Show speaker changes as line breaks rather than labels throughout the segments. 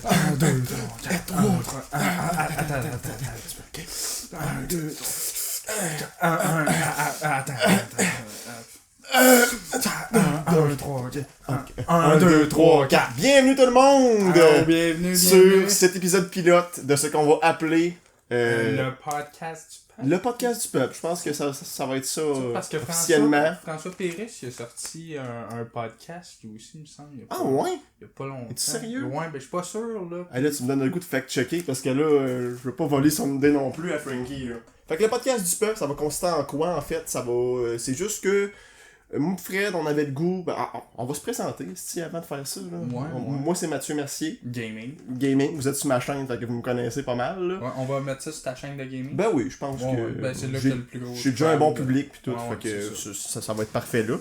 1, 2, 3, 4, 1, 3, attends, ok. 1, 2, 3, 1, 3, 1, 2, 3, 4.
Bienvenue tout le monde
Bienvenue.
sur cet épisode pilote de ce qu'on va appeler
Le podcast du peuple.
le podcast du peuple. Je pense que ça va être ça
Parce que
officiellement.
François Pérusse, il a sorti un podcast, lui aussi, il me semble.
Ah ouais?
Il y a pas longtemps.
Es-tu sérieux?
Ouais, ben je suis pas sûr, là.
Ah, là, tu me donnes le goût de fact-checker parce que là, je veux pas voler son idée non plus à Frankie. Là. Fait que le podcast du peuple, ça va consister en quoi en fait? Ça va. C'est juste que. Moi, Fred, on avait le goût. On va se présenter, avant de faire ça. Là.
Ouais.
Moi, c'est Mathieu Mercier.
Gaming.
Gaming, vous êtes sur ma chaîne, fait que vous me connaissez pas mal. Là.
Ouais, on va mettre ça sur ta chaîne de gaming.
Ben oui, je pense que.
Ben c'est là que t'as le plus gros.
J'ai déjà un bon public pis tout,
Ouais,
fait que
c'est
ça va être parfait là.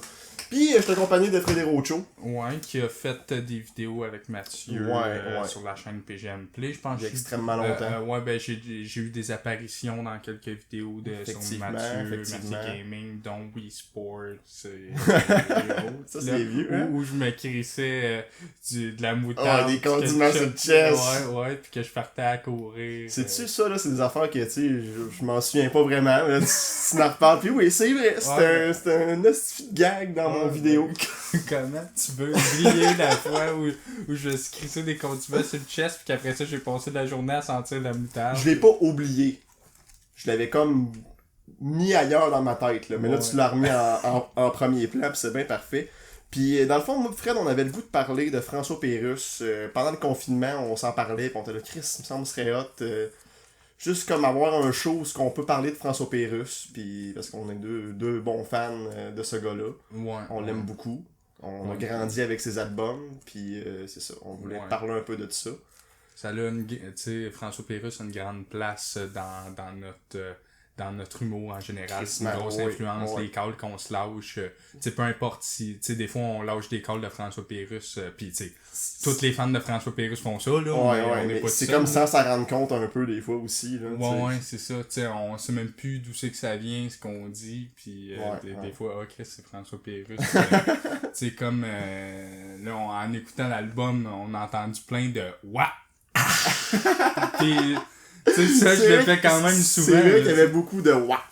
Puis je suis accompagné de Frédéric Rocho.
Ouais, qui a fait des vidéos avec Mathieu
Ouais.
sur la chaîne PGM Play, je pense.
Il y a extrêmement longtemps.
Ouais, ben j'ai eu des apparitions dans quelques vidéos sur Mathieu Gaming, dont Wii Sports.
Ça, c'est vieux, hein?
Où je me crissais de la moutarde.
Des condiments sur le chest.
Ouais, puis que je partais à courir.
C'est-tu ça, là? C'est des affaires que, tu sais, je m'en souviens pas vraiment. Là, tu n'en reparles. Puis oui, c'est vrai. C'est un hostie de gag dans mon vidéo.
Comment tu veux oublier la fois où je me suis crissé des condiments sur le chest, puis qu'après ça, j'ai passé la journée à sentir la moutarde?
Je l'ai pas oublié. Je l'avais comme mis ailleurs dans ma tête, là. Mais là, tu l'as remis en premier plan, puis c'est bien parfait. Puis dans le fond, moi et Fred, on avait le goût de parler de François Pérusse. Pendant le confinement, on s'en parlait, puis on était là, Chris, il me semble que ce serait hot. Juste comme avoir un show où on peut parler de François Pérusse, puis parce qu'on est deux bons fans de ce gars-là.
Ouais.
On l'aime beaucoup. On a grandi avec ses albums, puis c'est ça. On voulait parler un peu de ça.
Ça a François Pérusse a une grande place dans notre humour en général. C'est une grosse influence, les calls qu'on se lâche. Peu importe si, des fois on lâche des calls de François Pérusse, puis tous les fans de François Pérusse font ça, là.
On est pas c'est comme sans s'en rendre compte un peu des fois aussi, là.
Ouais, c'est ça. On sait même plus d'où c'est que ça vient, ce qu'on dit, puis des fois, ok, c'est François Pérusse. C'est comme, là, en écoutant l'album, on a entendu plein de « Wouah! » Puis... Tu sais, ça, je le fais quand même souvent.
C'est vrai qu'il y avait beaucoup de wouah.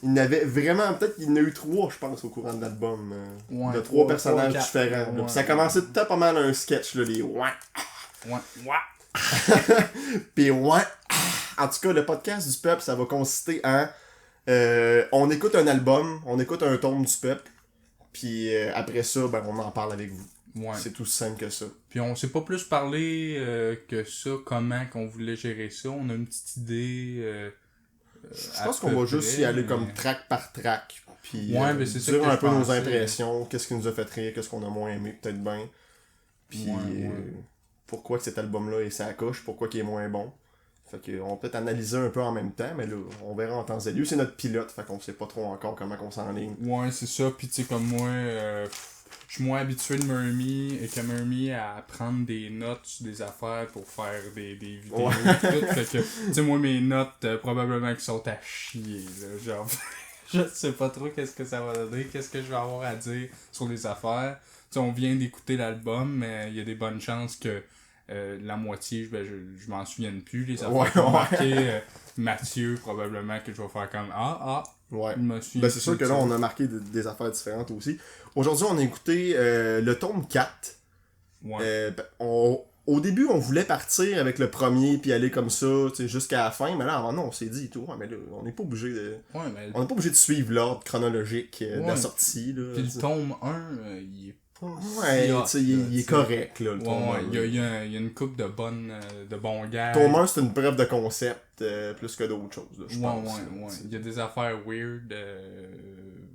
Il y avait vraiment, peut-être qu'il y en a eu 3, je pense, au courant de l'album. De 3 personnages différents. Ouais. Ça commençait tout pas mal un sketch, là, les wouah. Puis wouah. En tout cas, le podcast du peuple, ça va consister en. On écoute un album, on écoute un tome du peuple. Puis après ça, ben, on en parle avec vous.
Ouais.
C'est tout simple que ça.
Puis on s'est pas plus parlé que ça, comment qu'on voulait gérer ça. On a une petite idée.
Je pense qu'on va juste y aller comme track par track. Puis
mais c'est
dire
ça
un peu nos impressions, qu'est-ce qui nous a fait rire, qu'est-ce qu'on a moins aimé, peut-être bien. Puis pourquoi que cet album-là est sa coche, pourquoi qu'il est moins bon. Fait qu'on peut peut-être analyser un peu en même temps, mais là, on verra en temps et lieu. C'est notre pilote, fait qu'on sait pas trop encore comment on s'enligne.
Ouais, c'est ça. Puis tu sais, comme moi... je suis moins habitué de Murmy à prendre des notes sur des affaires pour faire des vidéos et tout. Fait que, tu sais, moi, mes notes, probablement qui sont à chier, là. Genre, je sais pas trop qu'est-ce que ça va donner, qu'est-ce que je vais avoir à dire sur les affaires. Tu sais, on vient d'écouter l'album, mais il y a des bonnes chances que la moitié, je m'en souvienne plus. Les affaires qui ont marqué Mathieu, probablement que je vais faire comme
Ouais. Ben c'est sûr que là, on a marqué des affaires différentes aussi. Aujourd'hui, on a écouté le tome 4.
Ouais.
Au début, on voulait partir avec le premier puis aller comme ça jusqu'à la fin. Mais là, avant, non, on s'est dit et tout. Mais là, on n'est pas obligé de. On n'est pas obligé de suivre l'ordre chronologique de la sortie. Là,
puis le tome 1, il est pas.
Ouais, il est correct, là, le tome 1.
Il y a une couple de bons gars.
Le tome 1, c'est une preuve de concept plus que d'autres choses, là, je pense.
Ouais. Il y a des affaires weird.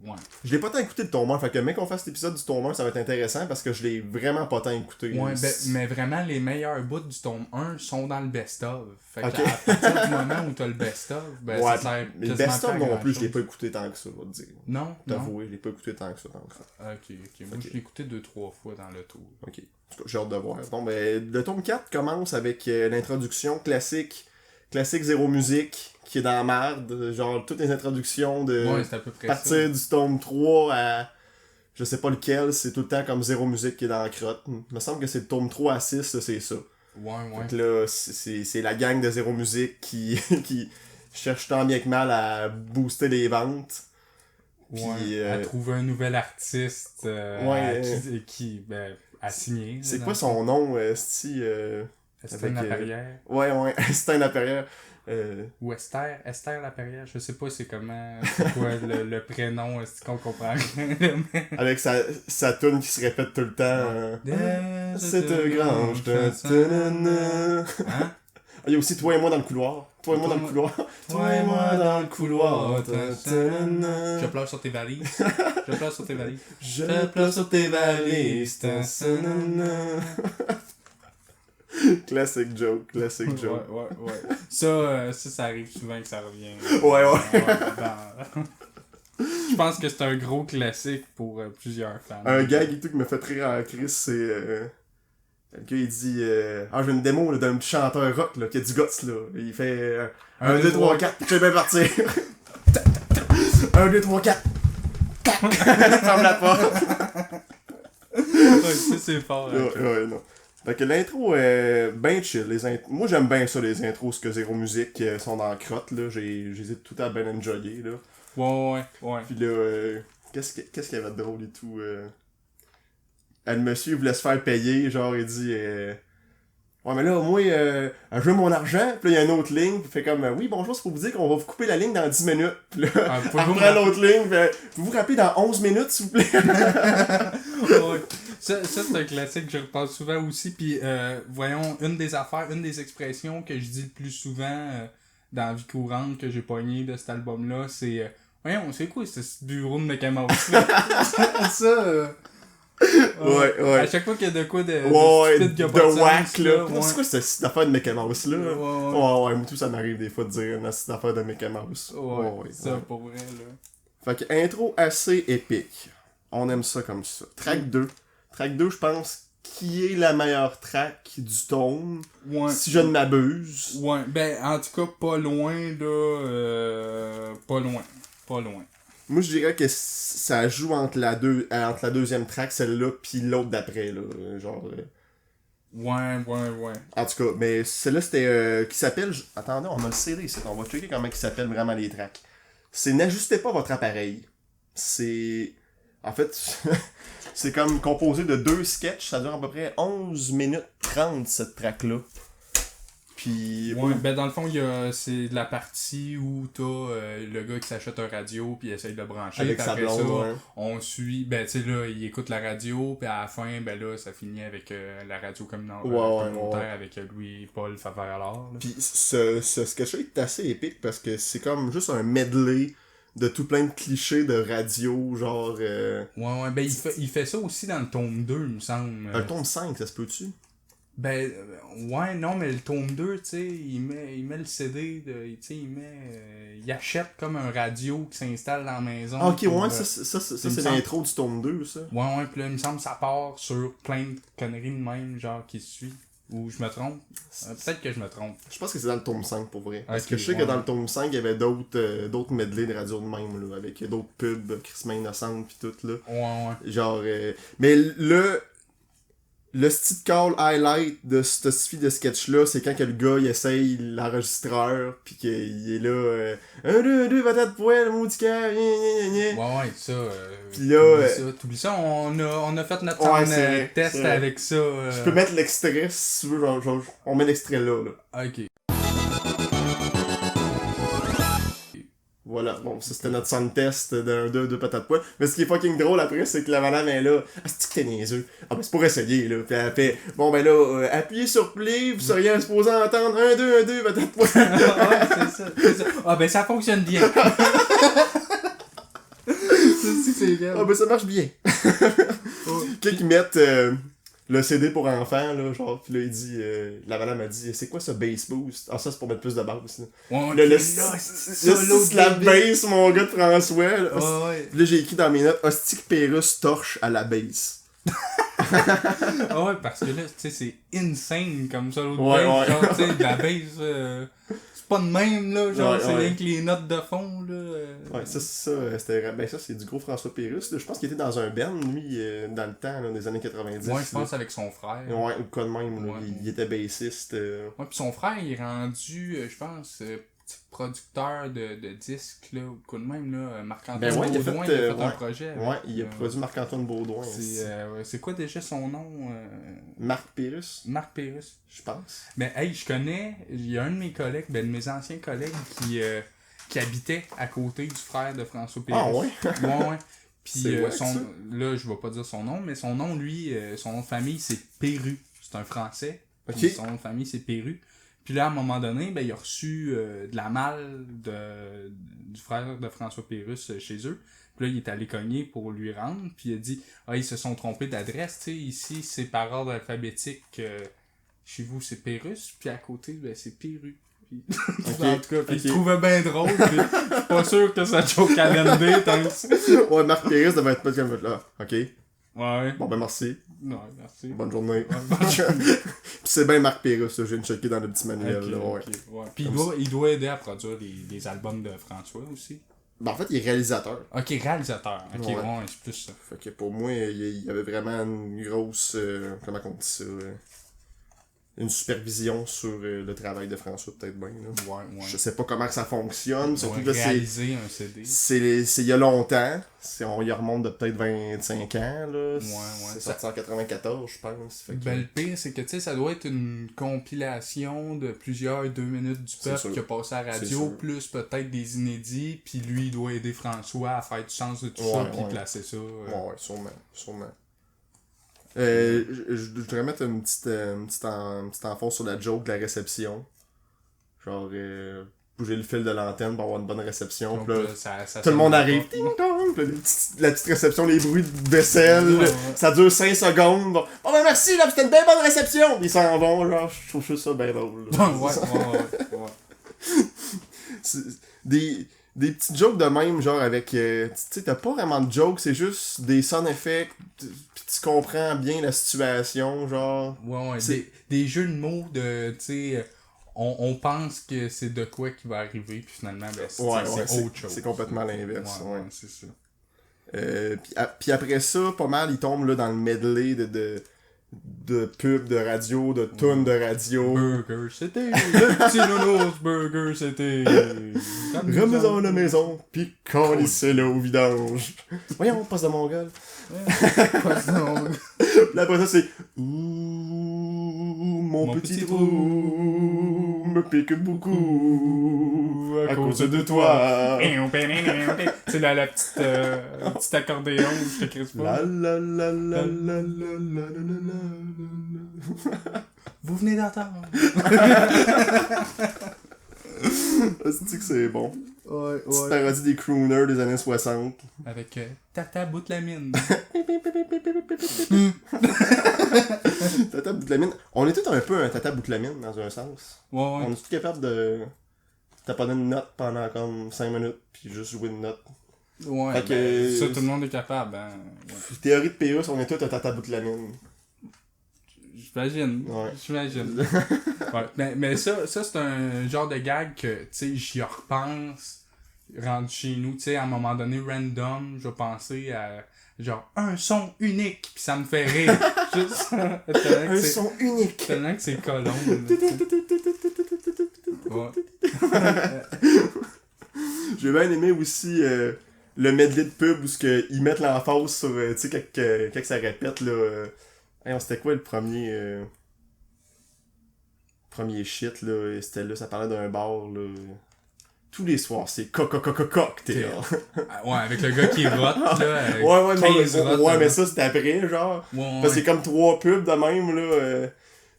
Ouais.
Je l'ai pas tant écouté le tome 1, fait que même qu'on fasse cet épisode du tome 1, ça va être intéressant parce que je l'ai vraiment pas tant écouté.
Ouais, mais vraiment, les meilleurs bouts du tome 1 sont dans le best-of. Fait que à partir du moment où t'as le best-of, ça sert
mais le best-of non plus, je l'ai pas écouté tant que ça, je vais te dire.
Non?
T'avouer, je l'ai pas écouté tant que ça.
Ok. Moi, je l'ai écouté 2-3 fois dans le tour.
Ok. En tout cas, j'ai hâte de voir. Bon, ben, le tome 4 commence avec l'introduction classique zéro musique, qui est dans la merde, genre toutes les introductions de
c'est à peu près
partir du tome 3 à je sais pas lequel, c'est tout le temps comme zéro musique qui est dans la crotte. Il me semble que c'est le tome 3 à 6, là, c'est ça.
Ouais.
Fait que là, c'est la gang de zéro musique qui, qui cherche tant bien que mal à booster les ventes. Puis,
à trouver un nouvel artiste à signer.
C'est quoi son nom,
Esther Laperrière.
Ouais, Esther Laperrière.
Ou Esther Laperrière, je sais pas c'est quoi le prénom, est-ce qu'on comprend rien.
Avec sa toune qui se répète tout le temps. Cette grange. Hein? Il y a aussi Toi et moi dans le couloir. Toi et moi dans le couloir.
Toi et moi dans le couloir. Je pleure sur tes valises. Je pleure sur tes valises.
Je pleure sur tes valises. Classic joke.
Ouais. Ça arrive souvent que ça revient.
Ouais.
Je pense que c'est un gros classique pour plusieurs fans.
Un gag et tout qui me fait rire en Chris, c'est... Le gars, il dit j'ai une démo là, d'un petit chanteur rock là, qui a du guts là. Il fait 1, 2, 3, 4, je vais bien partir. 1, 2, 3, 4. Ferme la porte.
Ça c'est fort.
Ouais, non. Fait que l'intro est ben chill. Moi j'aime bien ça, les intros, ce que Zéro Musique sont dans la crotte là. J'ai tout à ben enjoyé là.
Ouais.
Puis là, qu'est-ce qu'il y avait de drôle et tout le monsieur voulait se faire payer, genre il dit ouais mais là moi je veux mon argent, puis là il y a une autre ligne, puis il fait comme oui bonjour, c'est pour vous dire qu'on va vous couper la ligne dans 10 minutes, puis là elle reprend l'autre ligne, puis vous rappeler dans 11 minutes s'il vous plaît.
Ouais. Ça c'est un classique que je repasse souvent aussi, puis voyons, une des expressions que je dis le plus souvent dans la vie courante que j'ai pogné de cet album là, c'est voyons, c'est quoi ce bureau de Mickey Mouse là? Ça
ouais.
À chaque fois qu'il y a de quoi de
de whack là.
Ouais.
C'est quoi cette affaire de Mickey Mouse là? Ouais, moi tout ça m'arrive des fois de dire cette affaire de Mickey Mouse.
Ouais, ça pour vrai là.
Fait que intro assez épique. On aime ça comme ça. Track 2. Track 2, je pense, qui est la meilleure track du tome. Ouais. Si je ne m'abuse.
Ouais, ben en tout cas pas loin là. Pas loin.
Moi, je dirais que ça joue entre la deuxième track, celle-là, pis l'autre d'après, là. Genre...
Ouais.
En tout cas, mais celle-là, c'était... qui s'appelle... Attendez, on a le CD, on va checker comment ils s'appellent vraiment les tracks. C'est N'ajustez pas votre appareil. C'est... En fait, c'est comme composé de 2 sketchs. Ça dure à peu près 11 minutes 30, cette track-là. Puis,
ouais, ben dans le fond, c'est la partie où t'as le gars qui s'achète un radio puis essaye de brancher.
Avec sa blonde, ça, ouais.
On suit, ben tu sais là, il écoute la radio, puis à la fin, ben là, ça finit avec la radio communautaire avec Louis-Paul Favarlard.
Puis ce sketch-là est assez épique parce que c'est comme juste un medley de tout plein de clichés de radio, genre...
Ouais, ben il fait ça aussi dans le tome 2, il me semble.
Un tome 5, ça se peut-tu?
Ben, ouais, non, mais le tome 2, tu sais, il met le CD, tu sais, il achète comme un radio qui s'installe dans la maison.
Ah, ok, ouais, ça c'est l'intro du tome 2, ça.
Ouais, pis là, il me semble que ça part sur plein de conneries de même, genre, qui suit. Ou je me trompe? Peut-être que je me trompe.
Je pense que c'est dans le tome 5, pour vrai. Parce que je sais que dans le tome 5, il y avait d'autres medley de radio de même, là, avec d'autres pubs, Christmas Innocente pis tout, là.
Ouais.
Genre, mais le style call highlight de ce style de sketch-là, c'est quand que le gars, il essaye l'enregistreur, pis qu'il est là, 1, 2, patate poêle, maudit cœur,
Ouais, ça,
pis là,
t'oublies ça, on a fait notre test avec ça.
Je peux mettre l'extrait, si tu veux, genre, on met l'extrait là.
Ok.
Voilà, bon, ça c'était notre sound test d'un 2 patates poêle. Mais ce qui est fucking drôle après, c'est que la madame est là. Ah, c'est que t'es niaiseux. Ah, ben c'est pour essayer, là. Puis elle fait, bon, ben là, appuyez sur play, vous seriez supposé entendre 1, 2, patates poêle.
Ouais, c'est ça. Ah, ben ça fonctionne bien. C'est bien.
Ah, ben ça marche bien. Qu'ils mettent le CD pour enfants, là, genre, pis là, il dit, la madame a dit, c'est quoi ce bass boost? Ah, ça, c'est pour mettre plus de bass, là.
Ouais,
le slap bass, mon gars de François, là.
Ouais.
Là, j'ai écrit dans mes notes, Hostique Pérus torche à la bass.
Ah ouais, parce que là, tu sais, c'est insane comme ça, l'autre
bass.
Ouais. Genre, tu sais, la bass, c'est pas de même, là. Genre, c'est rien que les notes de fond, là.
Ouais, ça, c'est du gros François Pérusse. Là. Je pense qu'il était dans un band, lui, dans le temps, là, des années 90.
Ouais, je pense avec son frère.
Ouais, ou quoi de même. Là,
Ouais,
il était bassiste.
Ouais, pis son frère, il est rendu, je pense, petit producteur de disques, là, ou quoi de même, là. Marc-Antoine
Ben ouais,
Baudouin, il a fait un projet. Avec,
ouais, il a produit Marc-Antoine Baudouin.
c'est quoi déjà son nom?
Marc Pérusse,
Marc Pérusse.
je pense.
Ben, hey, je connais, il y a un de mes collègues, de mes anciens collègues qui habitait à côté du frère de François Pérusse.
Ah ouais?
Ouais. Puis là, je vais pas dire son nom, mais son nom, lui, son nom de famille, c'est Péru. C'est un Français.
Ok.
Puis son nom de famille, c'est Péru. Puis là, à un moment donné, ben, il a reçu de la malle du frère de François Pérusse chez eux. Puis là, il est allé cogner pour lui rendre. Puis il a dit, ils se sont trompés d'adresse. Tu sais, ici, c'est par ordre alphabétique. Chez vous, c'est Pérusse. Puis à côté, ben, c'est Péru. Puis, en tout cas, puis il trouvait bien drôle. Puis je suis pas sûr que ça joke à l'ND tant que ça.
Ouais, Marc Pérusse devait être pas comme là. Ok.
Ouais.
Bon, ben merci.
Ouais, merci.
Bonne journée.
Ouais, bonne journée.
Puis c'est bien Marc Pérusse, je viens de checker dans le petit manuel.
Okay,
là, ouais.
okay, ouais. Puis il doit aider à produire des albums de François aussi.
Ben, en fait, il est réalisateur.
Ok, réalisateur. Ok,
Ouais.
ouais, c'est plus ça.
Fait que pour moi, il y avait vraiment une grosse. Comment on dit ça une supervision sur le travail de François, peut-être bien. Là.
Ouais.
Je sais pas comment ça fonctionne. Surtout
Ouais,
là,
réaliser un CD.
c'est il y a longtemps. On y remonte de peut-être 25 ans. Là.
Ouais.
C'est sorti en 94, je pense. Fait que...
Ben, le pire, c'est que tu sais, ça doit être une compilation de plusieurs 2 minutes du peuple qui a passé à la radio, plus peut-être des inédits, puis lui, il doit aider François à faire du sens de tout ça, puis placer ça.
Ouais, sûrement. Je voudrais mettre une petite emphase sur la joke de la réception. Genre, bouger le fil de l'antenne pour avoir une bonne réception.
Donc,
là,
ça
tout le monde arrive. Ding dong, la petite réception, les bruits de vaisselle. Ça dure 5 secondes. Bon, ben merci, là, c'était une bien bonne réception. Ils s'en vont, genre, je trouve juste ça bien drôle.
ouais.
Des petites jokes de même, genre avec. Tu sais, t'as pas vraiment de jokes, c'est juste des sound effects, pis tu comprends bien la situation, genre.
Ouais. Des jeux de mots de. Tu sais, on pense que c'est de quoi qui va arriver, puis finalement, ben, c'est autre chose.
C'est complètement l'inverse.
Ouais, c'est ça.
Puis après ça, pas mal, il tombe là, dans le medley de pubs de radio, de tunes de radio.
Burger, c'était. Le petit nounours burger, c'était.
Ramenez-en à la maison, pis collissez-le au vidange. Voyons, passe de Mongol.
Passe de Mongol.
Là, après ça, c'est. Ouh, mon petit trou me pique beaucoup à cause de toi.
C'est la petite petite accordéon où je te crie pas. Vous venez d'entendre.
Est-ce que c'est bon?
Ouais.
Petite parodie des crooners des années 60.
Avec Tata Boutlamine.
Tata Boutlamine. On est tous un peu un Tata Boutlamine dans un sens.
Ouais.
On est tous capables de taponner une note pendant comme 5 minutes puis juste jouer une note.
Ouais, ça tout le monde est capable. Hein. Ouais.
Théorie de Pérusse, on est tous un Tata Boutlamine.
J'imagine. Ouais. Mais ça c'est un genre de gag que, tu sais, j'y repense rendu chez nous, tu sais, à un moment donné, random, je vais penser à genre un son unique, pis ça me fait rire. Juste,
un son unique.
Tellement que c'est colon. Ouais.
J'ai bien aimé aussi le medley de pub où ils mettent l'emphase sur, tu sais, quand ça répète, là. C'était quoi le premier shit, là? C'était là, ça parlait d'un bar, là. Tous les soirs, c'est cocktail.
Ouais, avec le gars qui rote, là.
Ouais, mais ça, c'était après, genre.
Ouais.
Parce que c'est comme 3 pubs de même, là.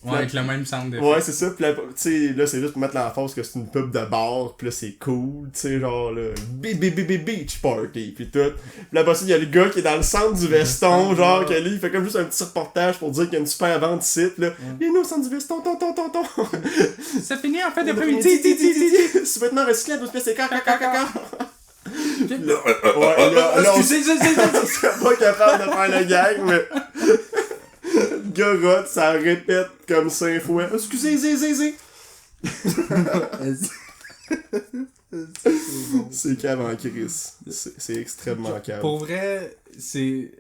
Ouais, avec le même sound d'effet.
Ouais, c'est ça. Puis là, tu sais, là, c'est juste pour mettre l'emphase que c'est une pub de bar. Puis là, c'est cool. Tu sais, genre, là, beach party. Puis tout. Puis là, après ça, il y a le gars qui est dans le centre du veston. Genre, que lui, il fait comme juste un petit reportage pour dire qu'il y a une super vente ici. Là, viens-nous au centre du veston, ton.
Ça finit en fait d'après-midi.
Sous-vêtements recyclés à 12 pièces, c'est caca.
Excusez.
Je serais pas capable de faire le gag, mais. Garotte, ça répète comme 5 fois. Excusez, zé. C'est cave en crise. C'est extrêmement cave.
Pour vrai, c'est...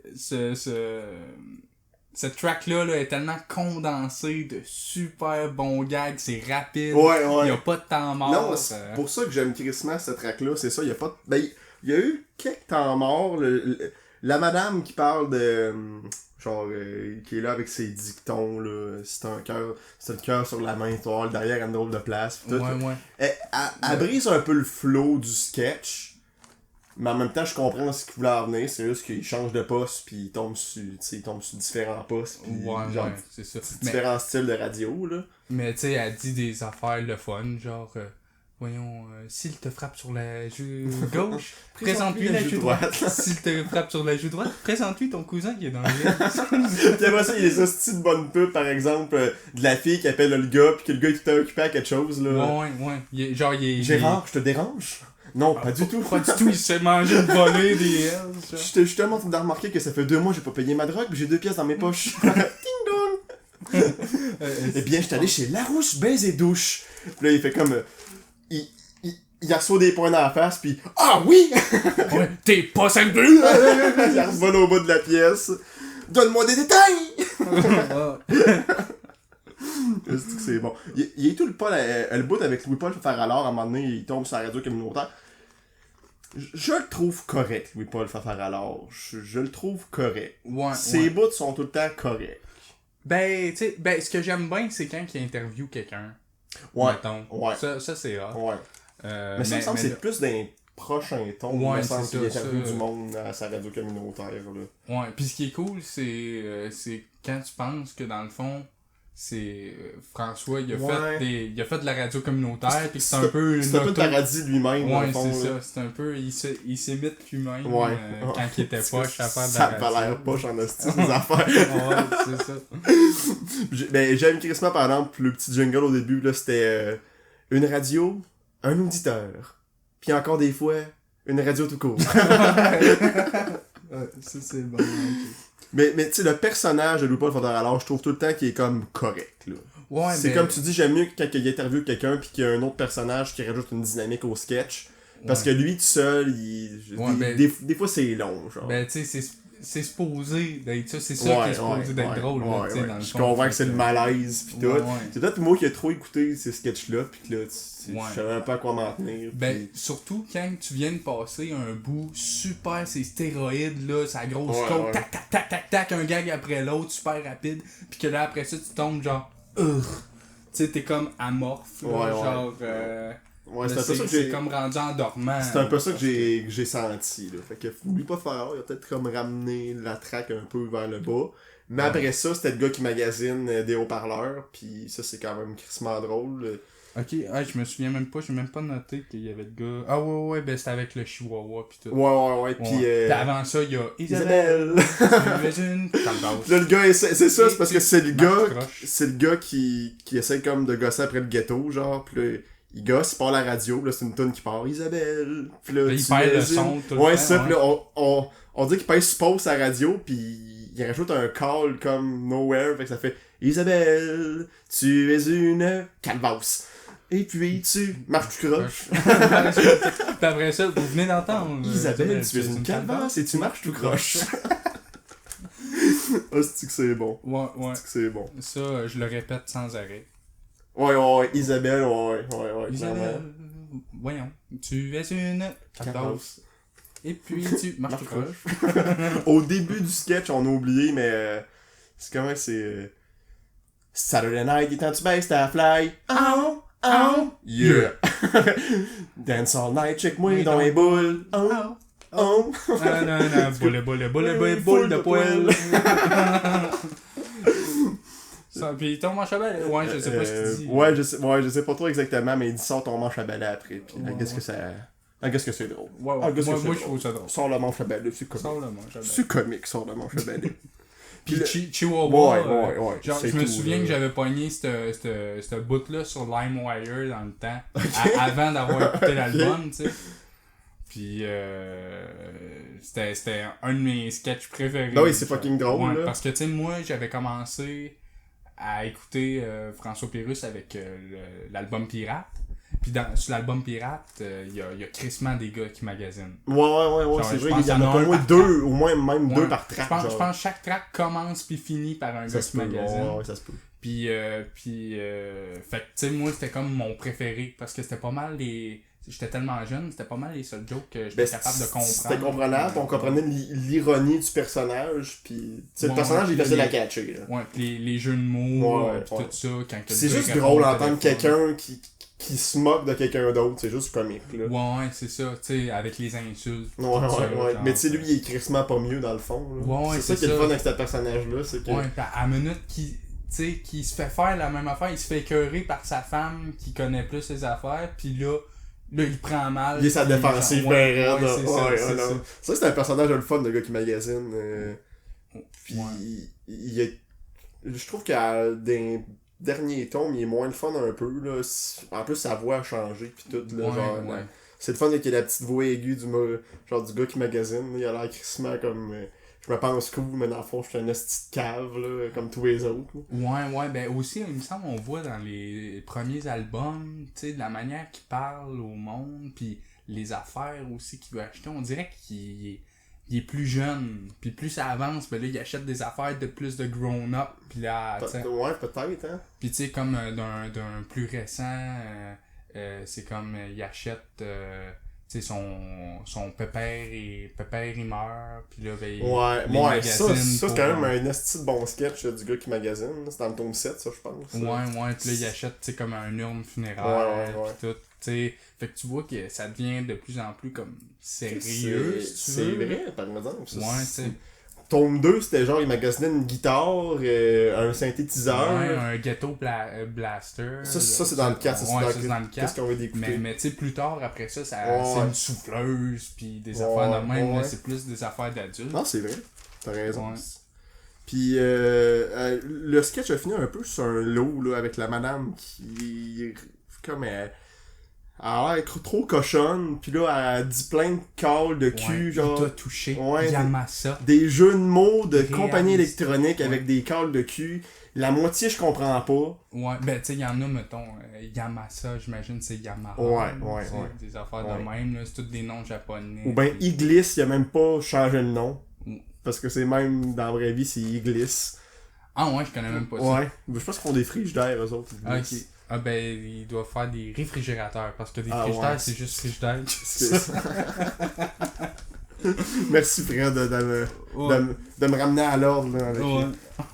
Cette track-là là, est tellement condensée de super bons gags, c'est rapide, il n'y a pas de temps mort.
Non, c'est pour ça que j'aime crissement cette track-là, c'est ça, il y a pas de... Ben, il y a eu quelques temps morts, la madame qui parle de... Genre, qui est là avec ses dictons, là, c'est le cœur sur la main, toi, derrière une drôle de place, pis tout.
Ouais.
Elle brise un peu le flow du sketch. Mais en même temps, je comprends ce qu'il voulait en venir. C'est juste qu'il change de poste, puis il tombe sur différents postes. Pis genre,
c'est ça.
Différents styles de radio, là.
Mais tu sais, elle dit des affaires le fun, genre, voyons, s'il te frappe sur la joue gauche, présente-lui la joue droite. S'il te frappe sur la joue droite, présente-lui ton cousin qui est dans le lit.
Puis après ça, il y a des hosties de bonne pub, par exemple, de la fille qui appelle le gars, puis que le gars est occupé à quelque chose, là.
Ouais. Il est
Gérard, je te dérange? Non, pas du tout.
Pas du tout, il se fait manger une volée des ailes.
Je suis tellement en train de remarquer que ça fait 2 mois que j'ai pas payé ma drogue, mais j'ai 2 pièces dans mes poches. Ding dong! Eh bien, je suis allé chez Larousse Baise et Douche. Puis là, il fait comme... il reçoit des points dans la face, puis ah oui!
Ouais, t'es pas sérieux!
Il revole au bout de la pièce. Donne-moi des détails! C'est bon. Il est tout le bout avec Louis-Paul Fafaralard, à un moment donné, il tombe sur la radio communautaire. Je le trouve correct, Louis-Paul Fafaralard. Je le trouve correct. Ses bouts sont tout le temps corrects.
Ben, tu sais, ce que j'aime bien, c'est quand il interviewe quelqu'un.
Ouais.
Mettons.
Ouais.
Ça c'est rare.
Ouais. Mais ça me semble que c'est plus d'un prochain ton.
Ouais,
il me semble qu'il interviewe
ça.
du monde à sa radio communautaire. Là.
Ouais, pis ce qui est cool, c'est quand tu penses que dans le fond, c'est François, il a fait de la radio communautaire, pis c'est un peu
c'est un peu de paradis lui-même.
Ouais,
fond,
c'est
là.
ça. C'est un peu, il s'imite lui-même quand il était poche à faire de la
ça
radio.
Ça a pas l'air poche en hostie, ces affaires.
Ouais, c'est ça.
J'aime crissement, par exemple, le petit jingle au début, là, c'était une radio, un auditeur. Puis encore des fois, une radio tout court.
Ça, c'est bon. Okay.
Mais tu sais, le personnage de Louis-Paul Fafaralard, je trouve tout le temps qu'il est comme correct, là.
Ouais,
c'est comme tu dis, j'aime mieux quand il interviewe quelqu'un puis qu'il y a un autre personnage qui rajoute une dynamique au sketch. Parce que lui, tout seul, des fois, c'est long, genre.
Ben, tu sais, c'est supposé d'être ça. C'est ça qui est supposé d'être drôle, là, tu sais, dans le
je
fond.
comprends que c'est le malaise pis tout. C'est peut-être moi qui ai trop écouté ces sketchs-là pis que là, je savais un peu à quoi m'en tenir.
Ben, surtout quand tu viens de passer un bout super, ces stéroïdes, là, sa grosse côte, tac, tac, tac, tac, tac, un gag après l'autre, super rapide, pis que là, après ça, tu tombes genre, tu sais, t'es comme amorphe, là, genre,
ouais,
c'est un peu ça que c'est comme rendu endormant.
C'est un peu ça que j'ai senti, là. Fait que, oublie pas de faire, il a peut-être comme ramené la track un peu vers le bas. Mais après ça, c'était le gars qui magasine des haut-parleurs, pis ça, c'est quand même crissement drôle.
Ok, je me souviens même pas, j'ai même pas noté qu'il y avait de gars. Ah ouais, ben c'était avec le chihuahua pis tout.
Ouais, pis
avant ça, il y a Isabelle.
Là, le gars, c'est ça, c'est parce que c'est le gars qui essaie comme de gosser après le ghetto, genre, pis là, il gosse, il part à la radio, pis là, c'est une tonne qui part, Isabelle. Pis là,
il perd le son tout le temps.
Ouais, ça, pis là, on dit qu'il pèse suppose à la radio, pis il rajoute un call comme nowhere, fait que ça fait Isabelle, tu es une calvasse. Et puis tu marches tout croche.
Pis après ça, vous venez d'entendre.
Isabelle, tu es une calvasse et tu marches tout croche. Ah, c'est que c'est bon.
Ouais.
C'est que c'est bon.
Ça, je le répète sans arrêt.
Ouais, Isabelle, ouais.
Isabelle, voyons, tu es une calvasse. Et puis tu marches tout croche.
Au début du sketch, on a oublié, mais c'est comment c'est... Saturday night, il tu baisses ta fly. Oh! Yeah! Dance all night, check moi dans les boules. Oh!
Non, boule de poêle. Pis ton manche à balai, ouais, je sais pas ce qu'il dit.
Ouais, je sais pas trop exactement, mais il dit sort ton manche à balai après. Pis qu'est-ce que c'est drôle.
Ouais, moi je trouve ça drôle.
Sors le manche à balai, c'est comique. C'est comique, sors le manche à balai.
Pis Chihuahua,
ouais.
Genre, je me souviens que j'avais pogné ce bout-là sur LimeWire dans le temps, avant d'avoir écouté l'album, tu sais. Puis c'était un de mes sketchs préférés.
Ben oui, c'est fucking drôle,
ouais,
là.
parce que, tu sais, moi, j'avais commencé à écouter François Pérusse avec l'album Pirate. Puis sur l'album Pirate, il y a crissement des gars qui magasinent.
Ouais,
Genre,
c'est
je
vrai,
pense
il y en
qu'il y
a
en a
pas
un
moins
par
deux, au moins même
Ouais.
deux par track.
Je pense que chaque track commence puis finit par un
ça
gars
se
qui
peut,
magasine.
ouais, ça se peut.
Puis fait que, tu sais, moi, c'était comme mon préféré parce que c'était pas mal les. J'étais tellement jeune, c'était pas mal les seuls jokes que j'étais capable de comprendre.
C'était comprenable, on comprenait l'ironie du personnage, puis le
Ouais,
personnage, il est facile à catcher. Là.
Ouais, pis les jeux de mots,
Ouais,
pis
ouais.
tout ça. Quand
C'est
le gars,
juste
il
drôle
répond au
d'entendre
téléphone.
quelqu'un qui se moque de quelqu'un d'autre, c'est juste comique. Là.
Ouais, c'est ça, tu sais, avec les insultes.
Ouais,
tout ça,
ouais.
genre,
Mais tu sais, lui, il est crissement pas mieux dans le fond. Là.
Ouais,
c'est ça qui est le fun avec ce personnage-là. C'est que...
Ouais, pis à la minute qui se fait faire la même affaire, il se fait écœurer par sa femme qui connaît plus ses affaires, pis là, il prend mal.
Il est sa défensive,
genre,
ben raide.
ouais, c'est ça, c'est ça.
C'est vrai que c'est un personnage le fun, le gars qui magasine. Puis, je trouve qu'à des derniers tomes, il est moins le fun un peu. Là. En plus, sa voix a changé, puis tout. Là, genre, c'est le fun qu'il y ait la petite voix aiguë genre du gars qui magasine. Là. Il a l'air crissement comme... je me pense cool, mais dans le fond, je suis un esti de cave, là, comme tous les autres. Là.
Ouais, ben aussi, il me semble, on voit dans les premiers albums, tu sais, de la manière qu'il parle au monde, puis les affaires aussi qu'il veut acheter, on dirait qu'il est plus jeune, puis plus ça avance, ben là, il achète des affaires de plus de grown-up, puis là, tu sais...
Ouais, peut-être, hein.
Puis tu sais, comme d'un plus récent, c'est comme, il achète... tu sais, son pépère, il meurt, puis là, ben,
ouais, ça c'est quand même un esti de bon sketch du gars qui magasine. C'est dans le tome 7, ça, je pense.
Ouais, puis là, il achète, tu sais, comme un urne funéraire, pis tout, tu sais. Fait que tu vois que ça devient de plus en plus, comme, sérieux,
c'est vrai, par exemple.
Ouais, tu sais.
Tome 2, c'était genre, il magasinait une guitare, un synthétiseur.
Ouais, un ghetto blaster.
Ça c'est dans le 4.
Ouais, c'est dans le 4.
Qu'est-ce qu'on veut d'écouter?
Mais tu sais, plus tard, après ça, c'est une souffleuse, pis des affaires de même, là, c'est plus des affaires d'adultes.
Non, c'est vrai. T'as raison. Ouais. Puis le sketch a fini un peu sur un lot, là, avec la madame qui... comme... elle a l'air trop cochonne, puis là, elle dit plein de calls de cul, genre...
Il t'a touché,
ouais,
Yamasa.
Des jeux de mots de compagnie électronique avec des calls de cul. La moitié, je comprends pas.
Ouais, ben tu sais, il y en a, mettons, Yamasa, j'imagine, c'est Yamaha.
Ouais.
Des affaires de même, là, c'est tous des noms japonais.
Ou ben Iglis, il a même pas changé le nom. Parce que c'est même, dans la vraie vie, c'est Iglis.
Ah ouais, je connais même pas ça.
Ouais, je pense qu'ils font des frigidaires, eux autres.
Ok. Ah ben, ils doivent faire des réfrigérateurs, parce que des frigidaires, c'est juste frigidaire.
Merci frère de me ramener à l'ordre. Là, avec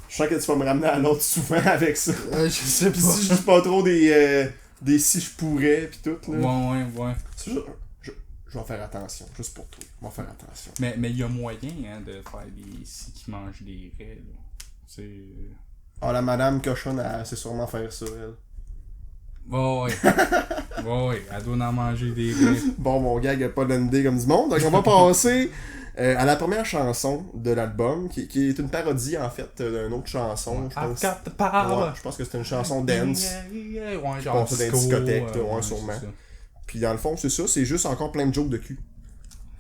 je sens que tu vas me ramener à l'ordre souvent avec ça.
Je sais pas.
Si je dis pas trop des si je pourrais pis tout. Là.
Ouais.
Je vais faire attention, juste pour toi. Je vais faire attention.
Mais il y a moyen de faire des si qui mangent des raies. Là. C'est...
Ah, la madame cochonne, elle sait sûrement faire ça, elle.
Ouais, elle doit en manger des raies.
Bon, mon gag a pas donné d'idée comme du monde. Donc, on va passer à la première chanson de l'album, qui est une parodie, en fait, d'une autre chanson. Je pense que c'était une chanson dance.
Ouais, genre
disco, dans une discothèque, sûrement. Puis dans le fond, c'est ça, c'est juste encore plein de jokes de cul.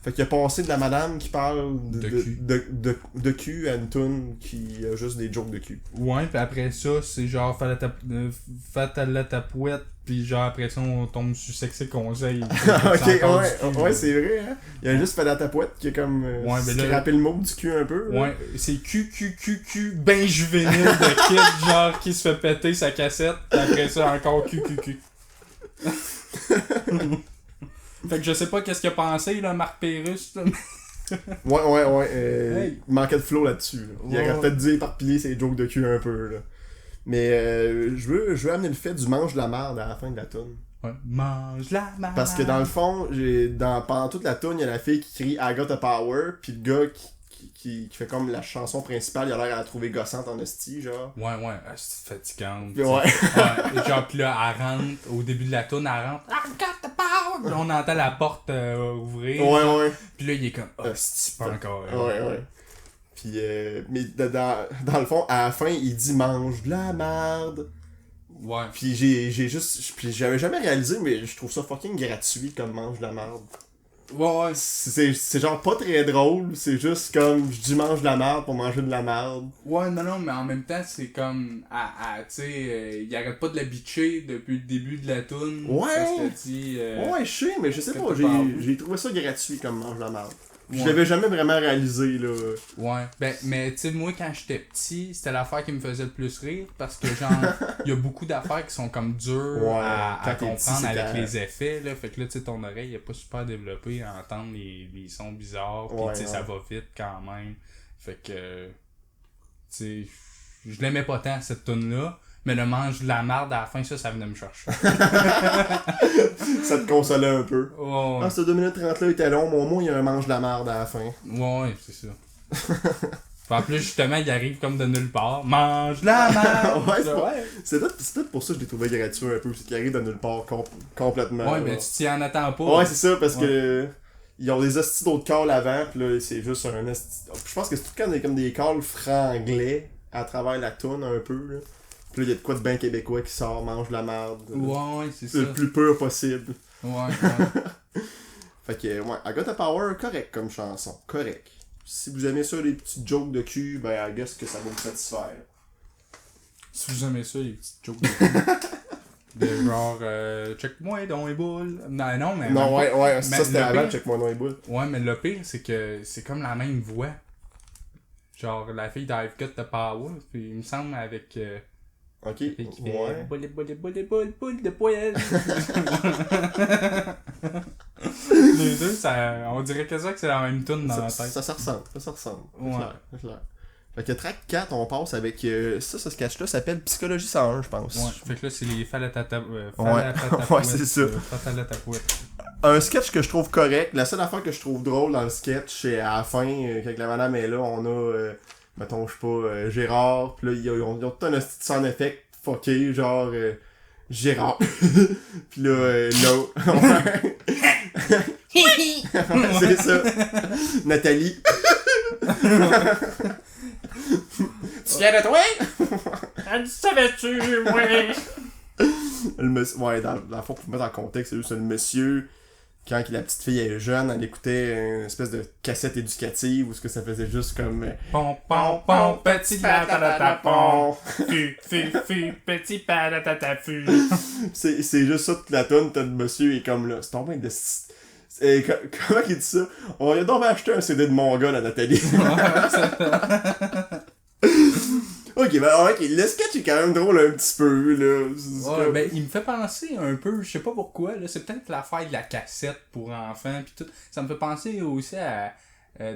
Fait qu'il a passé de la madame qui parle de cul à une toune qui a juste des jokes de cul.
Ouais, puis après ça, c'est genre faites à la tapouette, puis genre après ça, on tombe sur Sexy Conseil.
Ok, ouais, c'est vrai, hein. Il a juste fait la tapouette qui a comme scrappé le mot du cul un peu. Là.
Ouais, c'est cul, ben juvénile de kid, genre qui se fait péter sa cassette, puis après ça, encore cul. Fait que je sais pas qu'est-ce qu'il a pensé, là, Marc Pérusse.
Ouais. Il manquait de flow là-dessus. Là. Il aurait peut-être dû éparpiller ses jokes de cul un peu. Là. Mais je veux amener le fait du mange de la merde à la fin de la toune.
Ouais. Mange la merde.
Parce que dans le fond, pendant toute la toune, il y a la fille qui crie I got a power, puis le gars qui fait comme la chanson principale, il a l'air à la trouver gossante en esti, genre.
Ouais, c'est fatigante.
Ouais.
Genre, pis là, elle rentre, au début de la toune, elle rentre, I got the power! Là, on entend la porte ouvrir.
Ouais.
Pis là, il est comme, c'est pas encore.
Ouais. Puis, mais dans le fond, à la fin, il dit mange de la merde.
Ouais.
Puis j'avais jamais réalisé, mais je trouve ça fucking gratuit comme mange de la merde.
Ouais.
C'est genre pas très drôle, c'est juste comme je dis mange de la merde pour manger de la merde.
Ouais, non, mais en même temps, c'est comme. Tu sais, il arrête pas de la bitcher depuis le début de la toune.
Ouais.
Parce que dit.
Ouais, je sais, mais je sais pas, j'ai trouvé ça gratuit comme mange de la merde.
Ouais.
Je l'avais jamais vraiment réalisé, là.
Ouais, ben, mais tu sais, moi, quand j'étais petit, c'était l'affaire qui me faisait le plus rire, parce que, genre, il y a beaucoup d'affaires qui sont comme dures à comprendre avec les effets, là. Fait que là, tu sais, ton oreille est pas super développée à entendre les sons bizarres, pis tu sais, ça va vite quand même. Fait que, tu sais, je l'aimais pas tant, cette tune-là. Mais le mange de la merde à la fin, ça venait me chercher.
Ça te consolait un peu.
Ouais.
Ah, ce 2 minutes 30 là était long, mais au moins il y a un mange de la merde à la fin.
Ouais, c'est ça. En plus, justement, il arrive comme de nulle part. Mange de la merde!
Ouais, c'est peut-être pour ça que je l'ai trouvé gratuit un peu, c'est qu'il arrive de nulle part complètement.
Ouais, mais tu t'y en attends pas.
Ouais, c'est ça, parce que ils ont des hosties d'autres calls avant, pis là, c'est juste un hostie. Je pense que c'est tout le temps comme des calls franglais à travers la toune un peu, là. Puis là, il y a de quoi de bien québécois qui sort, mange de la merde.
Ouais, c'est ça.
Le plus pur possible.
Ouais.
Fait que, ouais, I Got the Power, correct comme chanson. Correct. Si vous aimez ça, les petites jokes de cul, ben, I guess que ça va vous satisfaire.
Si vous aimez ça, les petites jokes de cul. De genre, check-moi dans les boules. Non, mais.
Non, ouais, ça c'était avant,
pire...
check-moi dans les boules.
Ouais, mais le pire, c'est que c'est comme la même voix. Genre, la fille d'I've Got the Power, puis il me semble avec.
Ok,
qui fait
ouais.
boule de poêle. Les deux, on dirait quasiment que c'est la même tune dans la tête.
Ça ressemble.
Ouais.
C'est clair. Fait que track 4, on passe avec. Ce sketch-là s'appelle Psychologie 101, je pense.
Ouais, fait que là, c'est les falatata.
Ouais, c'est ça. Un sketch que je trouve correct. La seule affaire que je trouve drôle dans le sketch, c'est à la fin, quand la madame est là, on a. Mettons, je sais pas, Gérard, pis là, ils ont tout un petit sound effect fucké, genre, Gérard. Pis là, l'autre. C'est ça. Nathalie. Tu viens de toi?
Elle savais-tu, ouais?
Le monsieur, ouais, dans le fond, pour mettre en contexte, c'est juste le monsieur. Quand la petite fille est jeune, elle écoutait une espèce de cassette éducative où ce que ça faisait juste comme
pom petit patatapon fu petit patatatafu.
C'est juste ça toute la tonne, t'as le monsieur est comme là, c'est tombé de comment il dit ça? On a donc acheté un CD de mon gars à Nathalie. Ok, le sketch est quand même drôle un petit peu, là.
Ouais, ben, il me fait penser un peu, je sais pas pourquoi, là, c'est peut-être l'affaire de la cassette pour enfants, pis tout. Ça me fait penser aussi à,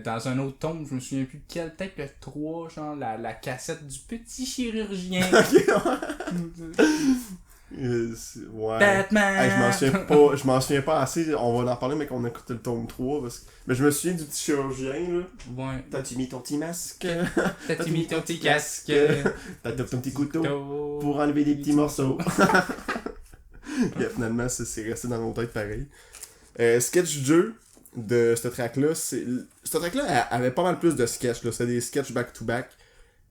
dans un autre tome, je me souviens plus de quel, peut-être le 3, genre, la cassette du petit chirurgien.
Ouais.
Batman!
Hey, je m'en souviens pas assez, on va en parler, mais qu'on a écouté le tome 3, parce que... Mais je me souviens du petit chirurgien, là.
Ouais.
T'as-tu mis ton petit masque?
T'as-tu mis ton petit casque?
T'as ton petit couteau pour enlever des petits morceaux. Et finalement, c'est resté dans nos têtes pareil. Sketch du jeu de ce track-là, ce track-là avait pas mal plus de sketchs, là. C'était des sketchs back-to-back.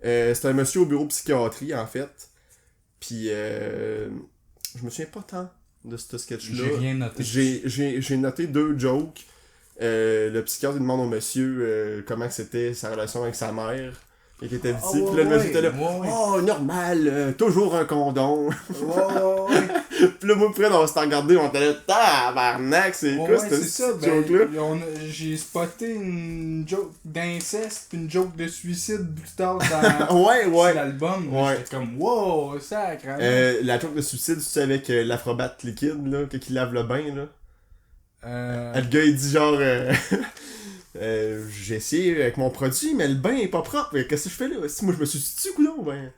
C'était un monsieur au bureau de psychiatrie, en fait. Puis, je me souviens pas tant de ce sketch-là.
J'ai rien noté.
J'ai noté 2 jokes. Le psychiatre demande au monsieur comment c'était sa relation avec sa mère quand il était petit. Puis là, le monsieur était là. Oh, normal, toujours un condom. Puis là, moi, après, on s'est regardé, on était là, tabarnak, c'est quoi cette joke-là?
J'ai spoté une joke d'inceste puis une joke de suicide plus tard dans
ouais.
l'album.
Ouais.
J'étais comme, wow, sacre.
La joke de suicide, c'est avec l'afrobat liquide, là, quand il lave le bain, là. Le gars, il dit genre, j'ai essayé avec mon produit, mais le bain est pas propre. Qu'est-ce que je fais là? Si moi je me suis dit, coudonc, ben.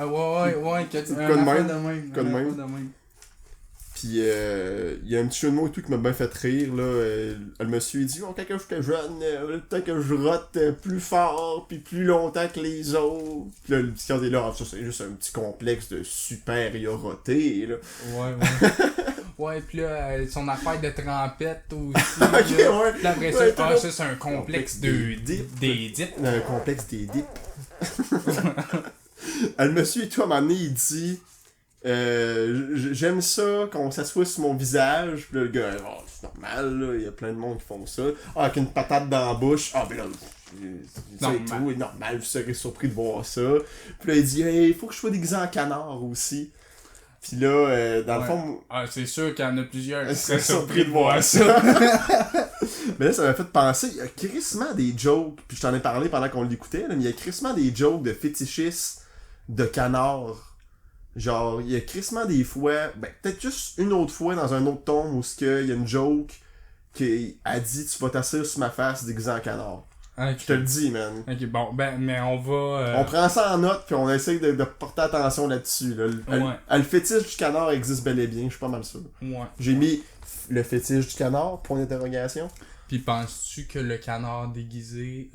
Ouais,
de même. Puis, il y a un petit jeu de mots et tout qui m'a bien fait rire, là. Le monsieur, il dit, quand j'étais jeune, le temps que je rote plus fort, puis plus longtemps que les autres. Puis là, le petit gars est là, ça c'est juste un petit complexe de supériorité, là.
Ouais. Ouais, pis là, son affaire de trempette aussi.
Ok, ouais.
Pis après ça, ça c'est un complexe des dips.
Un complexe des dips. Le monsieur et tout, à un moment donné, il dit J'aime ça qu'on s'assoie sur mon visage. Puis là, le gars, oh, c'est normal, là. Il y a plein de monde qui font ça. Ah, avec une patate dans la bouche. Ah, ben là, ça et tout, est normal, vous serez surpris de voir ça. Puis là, il dit, hey, il faut que je sois déguisé en canard aussi. Puis là, dans le fond.
Ah, c'est sûr qu'il y en a plusieurs qui
seraient
seraient
surpris de voir ça. Mais là, ça m'a fait penser, il y a crissement des jokes, puis je t'en ai parlé pendant qu'on l'écoutait, là, mais il y a crissement des jokes de fétichistes de canards. Genre, il y a crissement des fois, ben peut-être juste une autre fois dans un autre tome où il y a une joke qui a dit tu vas t'asseoir sur ma face déguisé en canard.
Okay.
Je te le dis, man.
Ok, bon, ben, mais on va...
On prend ça en note, puis on essaye de porter attention là-dessus. Là. Le fétiche du canard existe bel et bien, je suis pas mal sûr.
Ouais.
J'ai mis le fétiche du canard, point d'interrogation.
Puis penses-tu que le canard déguisé,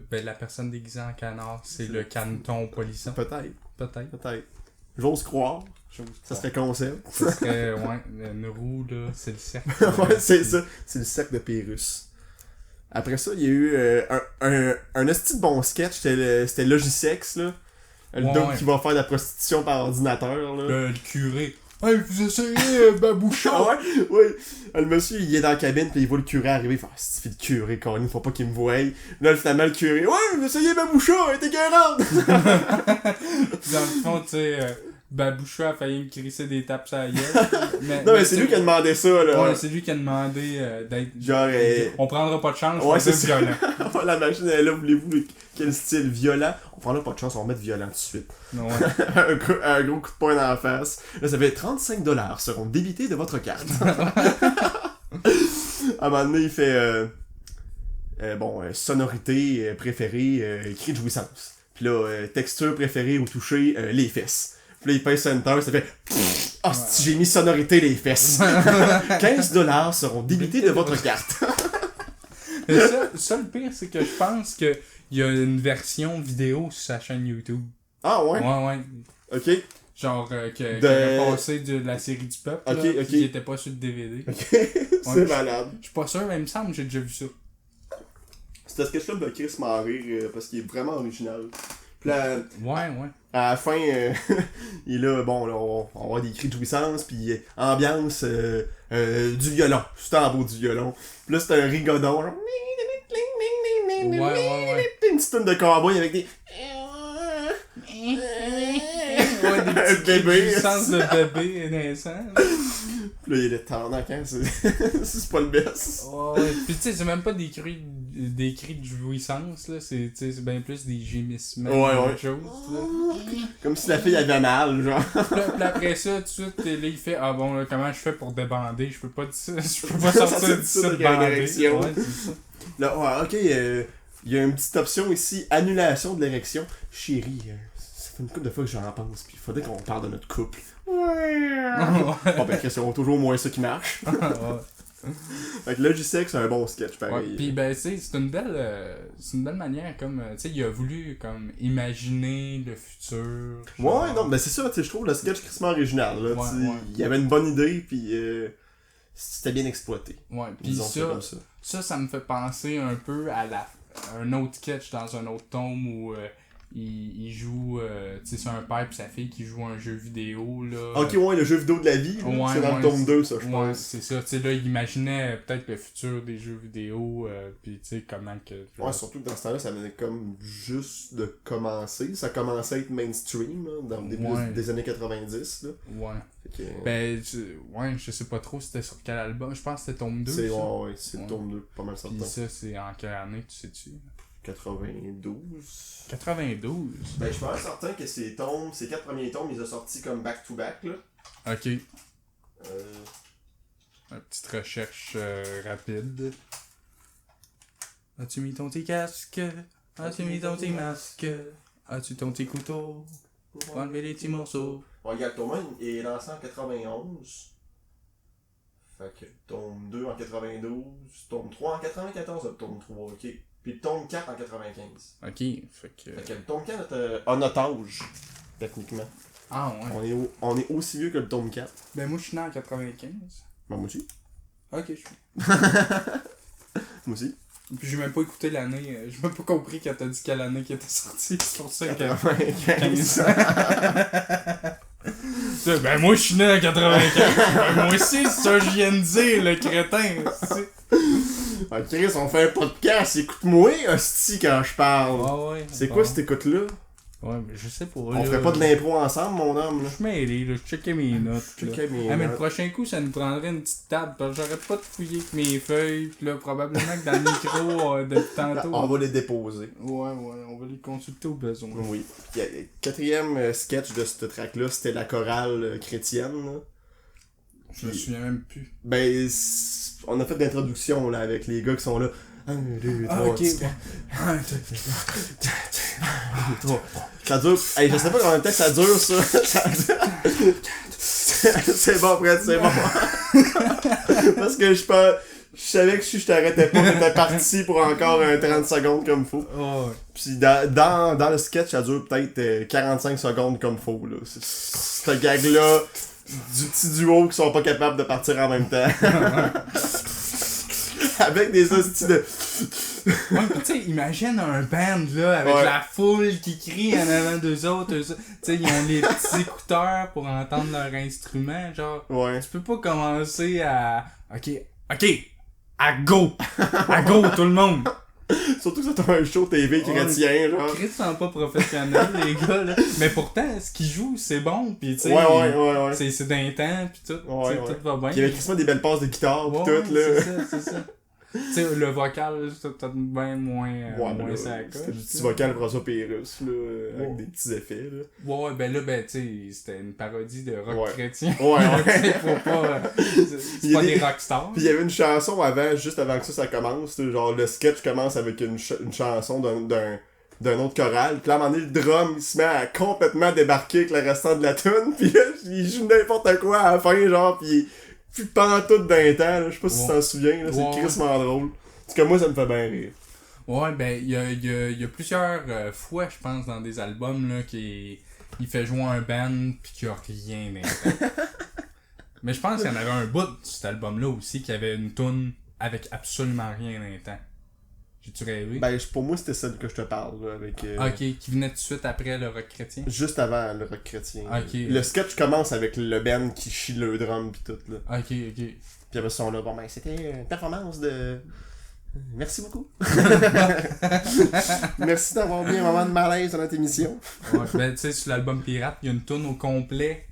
ben la personne déguisée en canard, c'est le caneton polisson?
Peut-être. J'ose croire. Ça serait concept.
Ça serait, ouais, une roue, là, c'est le cercle.
Ouais, c'est ça. C'est le cercle de Pérus. Après ça, il y a eu un esti de bon sketch, c'était Logisex, là. Le doc qui va faire de la prostitution par ordinateur, là.
Le curé. Hey, vous essayez Baboucha!
Ah ouais. Le monsieur, il est dans la cabine, puis il voit le curé arriver. Il fait, c'est fait le curé, Colin, faut pas qu'il me voie. Là, finalement, le curé, ouais, vous essayez Baboucha, elle était guérante!
Dans le fond, tu sais, Baboucha a failli me crisser des tapes sur la gueule.
Non, mais c'est lui qui a demandé ça, là.
Ouais, c'est lui qui a demandé d'être.
Genre,
on prendra pas de chance,
ouais, c'est
violent.
La machine, elle est là, voulez-vous quel style violent? On prendra pas de chance, on va mettre violent tout de suite.
Ouais.
un gros coup de poing dans la face. Là, ça fait 35$ seront débités de votre carte. À un moment donné, il fait sonorité préférée, cri de jouissance. Puis là, texture préférée au toucher, les fesses. Puis là, il pèse Center, ça fait si j'ai mis sonorité les fesses. 15$ seront débités de votre carte.
ça, le pire, c'est que je pense qu'il y a une version vidéo sur sa chaîne YouTube.
Ah ouais?
Ouais.
Ok.
Genre, qui avait passé de la série du peuple,
là,
qui était pas sur le DVD.
Ok, c'est malade.
Je suis pas sûr, mais il me semble que j'ai déjà vu ça.
C'était ce sketch-là de Chris m'a rire parce qu'il est vraiment original. Puis là,
ouais.
À la fin, il est là, bon, là, on va avoir des cris de jouissance, puis ambiance du violon, c'est en beau du violon. Puis là, c'est un rigodon, genre...
Ouais.
Une petite toune de cowboy avec des...
des bébés. Sens de bébé naissant.
Puis là, il est tendant quand c'est pas le best.
Ouais. Puis tu sais, c'est même pas des cris de jouissance, là. C'est bien plus des gémissements.
Ouais.
Chose, là.
Comme si la fille avait mal, genre.
Puis après ça, tout de suite, là, il fait ah bon, là, comment je fais pour débander? Je peux pas sortir de ça de bander. Ouais, c'est ça.
Là, ouais, ok, il y a une petite option ici, annulation de l'érection. Chérie, ça fait une couple de fois que j'en pense, puis il faudrait qu'on parle de notre couple. Bon, ben, c'est toujours moins ça qui marche. Fait que là, je sais que c'est un bon sketch, pareil.
Ouais, pis ben, c'est une belle manière, comme, tu sais, il a voulu, comme, imaginer le futur. Genre...
Ouais, non, ben c'est ça, tu sais, je trouve le sketch crissement original, là,
ouais.
Il y avait une bonne idée, puis c'était bien exploité.
Ouais, pis ça me fait penser un peu à un autre sketch dans un autre tome où il joue, tu sais, c'est un père pis sa fille qui joue un jeu vidéo, là.
Ok, ouais, le jeu vidéo de la vie, là, c'est dans le tome 2, ça, je pense.
Ouais, c'est ça, tu sais, là, il imaginait peut-être le futur des jeux vidéo, pis tu sais, comment que...
Ouais, surtout que dans ce temps-là, ça venait comme juste de commencer. Ça commençait à être mainstream, là, dans le début des années 90, là.
Ouais.
Que,
ben, je sais pas trop c'était sur quel album, je pense que c'était tome 2.
C'est le tome 2, pas mal certain.
Pis ça, c'est en quelle année, tu sais-tu?
92.
92?
Ben, je suis pas certain que ces 4 premiers tomes, ils ont sortis comme back-to-back, là.
Ok. Une petite recherche rapide. As-tu mis ton petit casque? As-tu mis ton petit masque? As-tu ton petit couteau? Pour enlever les petits morceaux.
Ouais, regarde, le tome 1 est lancé en 91. Fait que tome 2 en 92, tome 3 en 94, le tome 3, ok. Puis le tome 4 en 95.
Ok, fait que
le tome 4 est en otage, techniquement.
Ah ouais.
On est aussi vieux que le tome 4.
Ben moi je suis né en 95.
Ben, moi aussi.
Ok, je suis.
Moi aussi.
Puis j'ai même pas écouté l'année, j'ai même pas compris quand t'as dit quelle année qui était sortie, c'est pour ça que...
95.
Ben moi je suis né en 95. Ben, moi aussi, c'est ça que je viens de dire, le crétin.
Ah, Chris, on fait un podcast, écoute-moi, hostie, quand je parle.
Ah ouais.
C'est quoi cette écoute-là?
Ouais, mais je sais pas.
On ferait pas de l'impro ensemble, mon homme, là.
Je suis mêlé, là. Je checkais mes notes.
Checkais mes
mais le
notes.
prochain coup, ça nous prendrait une petite table. Parce que j'arrête pas de fouiller avec mes feuilles. Pis là, probablement que dans le micro, depuis tantôt.
On va les déposer.
Ouais, on va les consulter au besoin.
Oui. Puis, quatrième sketch de ce track-là, c'était la chorale chrétienne, là.
Je me souviens même plus.
Ben, on a fait d'introduction, là, avec les gars qui sont là. 1, 2, 3,
ok.
3. Ça dure. Hey, je sais pas combien de temps que ça dure, ça. C'est bon, Fred, c'est bon. Parce que je savais que si je t'arrêtais pas, j'étais parti pour encore 30 secondes comme faut.
Oh.
Puis dans le sketch, ça dure peut-être 45 secondes comme faut, là. Ce gag-là, du petit duo qui sont pas capables de partir en même temps. Avec des hosties de...
Ouais, pis tu sais, imagine un band, là, avec la foule qui crie en avant d'eux autres. Tu sais, ils ont les petits écouteurs pour entendre leur instrument, genre.
Ouais.
Tu peux pas commencer à... Ok, à go tout le monde.
Surtout que c'est un show TV chrétien, genre.
Chris sont pas professionnels, les gars, là. Mais pourtant, ce qu'ils jouent, c'est bon, pis tu sais,
ouais.
c'est d'un temps, pis tout,
Ouais.
tout va bien.
Il y avait quasiment des belles passes de guitare, pis
Ouais,
tout, là.
c'est ça. Tu sais, le vocal, c'est peut-être bien moins ça
c'était du petit vocal François Pérusse, là, avec des petits effets, là.
Ouais, ben là, tu sais, c'était une parodie de rock chrétien.
Ouais.
Faut pas... C'est pas des rockstars.
Puis il y avait une chanson avant, juste avant que ça commence, là, genre le sketch commence avec une chanson d'un autre choral, puis là, à un moment donné, le drum, il se met à complètement débarquer avec le restant de la tune, puis là, il joue n'importe quoi à la fin, genre, pis plus pantoute d'un temps, là. Je sais pas si tu t'en souviens, là. C'est crissement drôle. En tout cas, moi, ça me fait bien rire.
Ouais, ben, il y a plusieurs fois, je pense, dans des albums, là, qu'il fait jouer un band pis qu'il y a rien d'intéressant. Mais je pense qu'il y en avait un bout de cet album-là aussi qui avait une toune avec absolument rien d'intéressant. J'ai-tu rêvé?
Ben, pour moi, c'était celle que je te parle, là, avec...
Ok, qui venait tout de suite après le rock chrétien?
Juste avant le rock chrétien.
Ok.
Le sketch commence avec le band qui chie le drum pis tout, là.
Ok.
Puis après, son là, bon, ben, c'était une performance de... Merci beaucoup. Merci d'avoir mis un moment de malaise dans notre émission.
Ouais, ben, tu sais, sur l'album Pirate, il y a une toune au complet